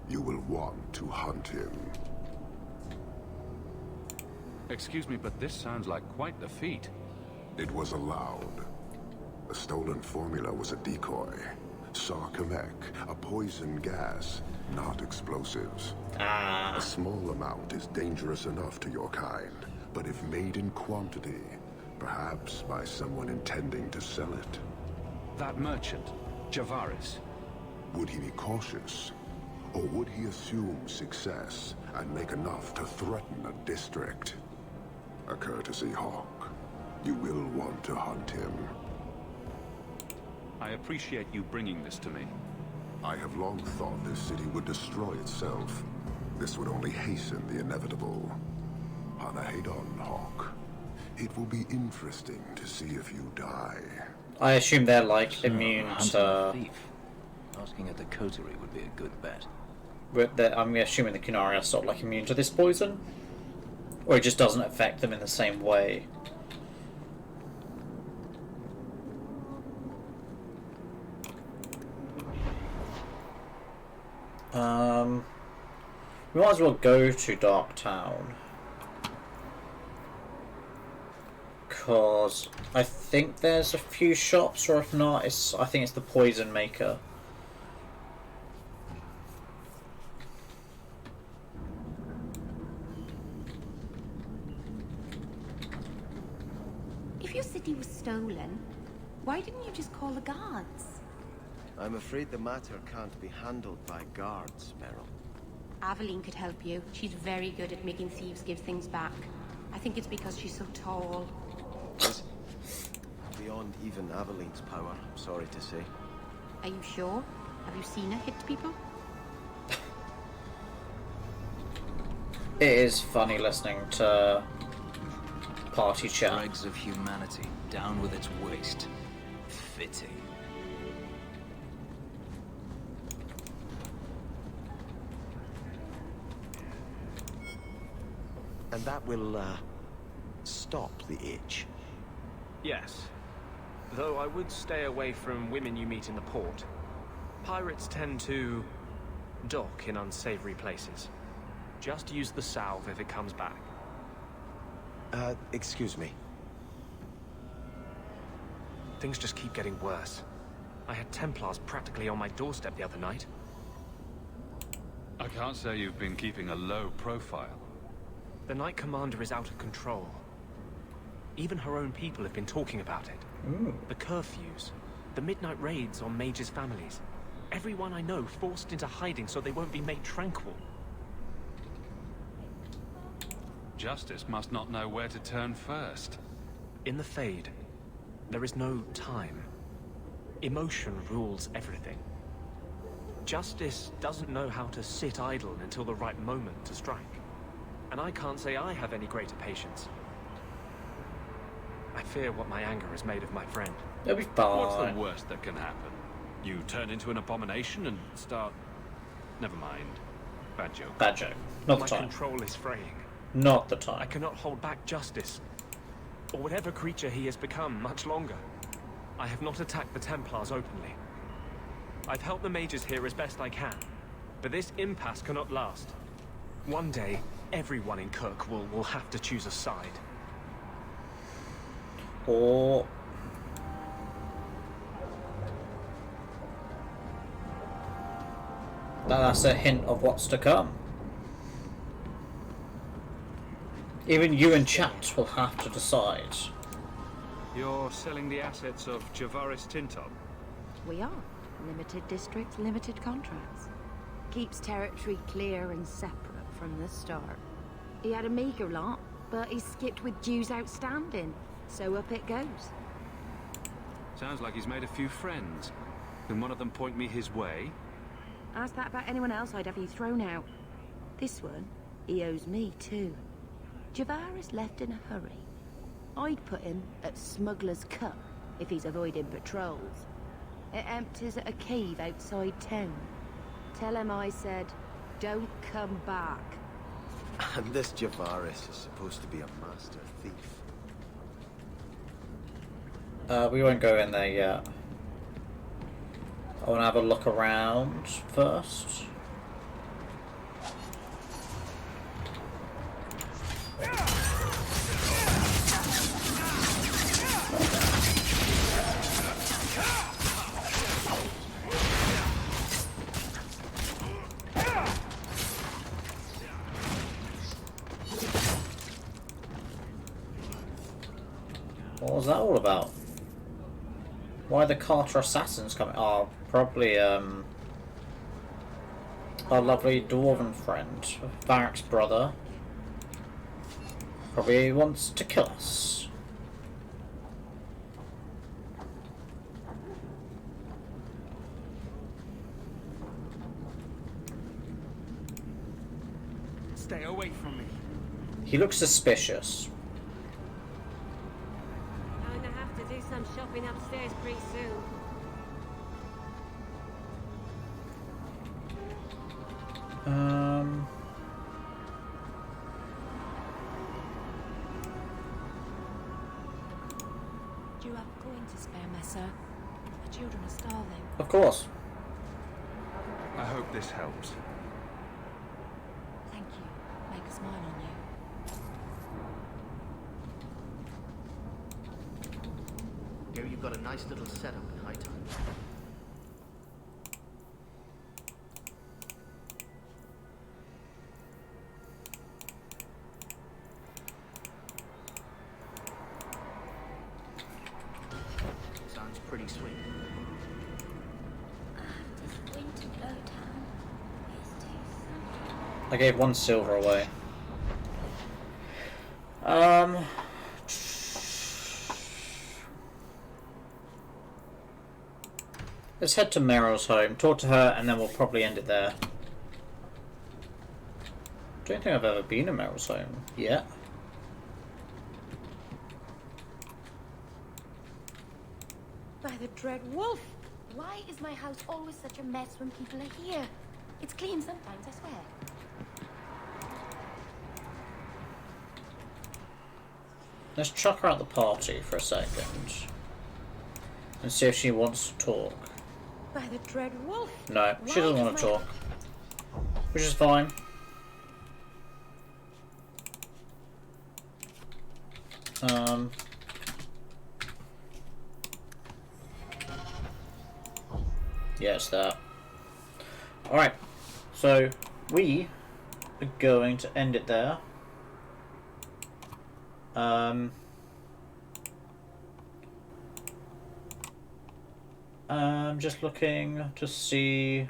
You will want to hunt him. Excuse me, but this sounds like quite the feat. It was allowed. The stolen formula was a decoy. Sarkamek, a poison gas, not explosives. A small amount is dangerous enough to your kind, but if made in quantity, perhaps by someone intending to sell it. That merchant, Javaris. Would he be cautious? Or would he assume success and make enough to threaten a district? A courtesy hawk. You will want to hunt him. I appreciate you bringing this to me. I have long thought this city would destroy itself. This would only hasten the inevitable. Hanahedon, Hawk. It will be interesting to see if you die. I assume they're like immune to. Asking at the coterie would be a good bet. I'm assuming the Qunari are sort of like immune to this poison, or it just doesn't affect them in the same way. We might as well go to Darktown, because I think there's a few shops, or if not, I think it's the Poison Maker. If your city was stolen, why didn't you just call the guards? I'm afraid the matter can't be handled by guards, Meryl. Aveline could help you. She's very good at making thieves give things back. I think it's because she's so tall. Beyond even Aveline's power, I'm sorry to say. Are you sure? Have you seen her hit people? It is funny listening to party chat. Dregs of humanity, down with its waste. Fitting. And that will, stop the itch. Yes. Though I would stay away from women you meet in the port. Pirates tend to dock in unsavory places. Just use the salve if it comes back. Excuse me. Things just keep getting worse. I had Templars practically on my doorstep the other night. I can't say you've been keeping a low profile. The Knight Commander is out of control. Even her own people have been talking about it. Ooh. The curfews, the midnight raids on mages' families. Everyone I know forced into hiding so they won't be made tranquil. Justice must not know where to turn first. In the Fade, there is no time. Emotion rules everything. Justice doesn't know how to sit idle until the right moment to strike. And I can't say I have any greater patience. I fear what my anger has made of my friend. It'll be fine. What's the worst that can happen? You turn into an abomination and start... Never mind. Bad joke. Bad joke. Not the My time. control is fraying. Not the time. I cannot hold back Justice, or whatever creature he has become, much longer. I have not attacked the Templars openly. I've helped the mages here as best I can, but this impasse cannot last. One day, everyone in Kirkwall will have to choose a side. Or... that's a hint of what's to come. Even you and chaps will have to decide. You're selling the assets of Javaris Tintob? We are. Limited districts, limited contracts. Keeps territory clear and separate from the start. He had a meager lot, but he skipped with dues outstanding. So up it goes. Sounds like he's made a few friends. Can one of them point me his way? Ask that about anyone else, I'd have you thrown out. This one, he owes me too. Javaris left in a hurry. I'd put him at Smuggler's Cut if he's avoiding patrols. It empties at a cave outside town. Tell him I said, don't come back. And this Javaris is supposed to be a master thief. We won't go in there yet. I want to have a look around first. What was that all about? Why are the Carter assassins coming? Oh, probably our lovely dwarven friend, Varric's brother. Probably wants to kill us. Stay away from me. He looks suspicious. I'm gonna have to do some shopping upstairs pretty soon. Do you have coin to spare, Messer? The children are starving. Of course. I hope this helps. Thank you. Make a smile on you. Here you've got a nice little setup in high time. Sounds pretty sweet. I gave 1 silver away. Let's head to Meryl's home, talk to her, and then we'll probably end it there. Don't think I've ever been to Meryl's home yet. By the dread wolf! Why is my house always such a mess when people are here? It's clean sometimes, I swear. Let's chuck her out the party for a second. And see if she wants to talk. By the dread wolf! No, she doesn't want to talk. Which is fine. Yeah, it's that. Alright, so we are going to end it there. I'm just looking to see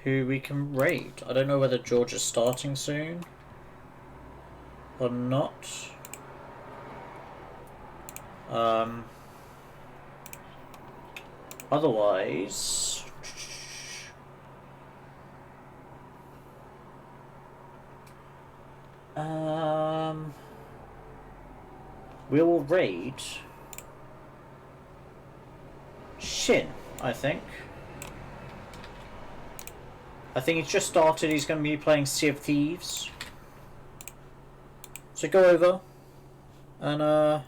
who we can raid. I don't know whether George is starting soon or not. Otherwise, we will raid Shin, I think. I think he's just started. He's going to be playing Sea of Thieves. So go over and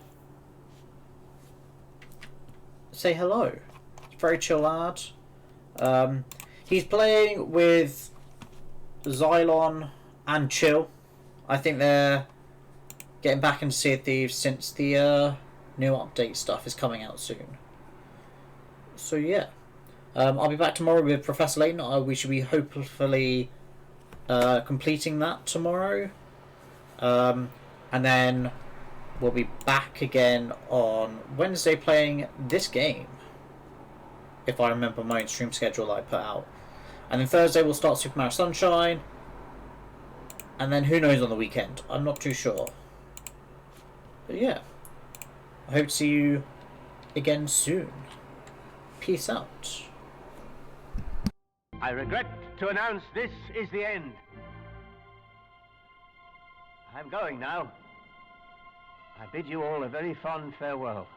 say hello. Very chill lad. He's playing with Xylon and Chill. I think they're getting back into Sea of Thieves since the new update stuff is coming out soon. So yeah, I'll be back tomorrow with Professor Layton. We should be hopefully completing that tomorrow, and then we'll be back again on Wednesday playing this game, if I remember my own stream schedule that I put out. And then Thursday we'll start Super Mario Sunshine, and then who knows on the weekend. I'm not too sure. But yeah, I hope to see you again soon. Peace out. I regret to announce this is the end. I'm going now. I bid you all a very fond farewell.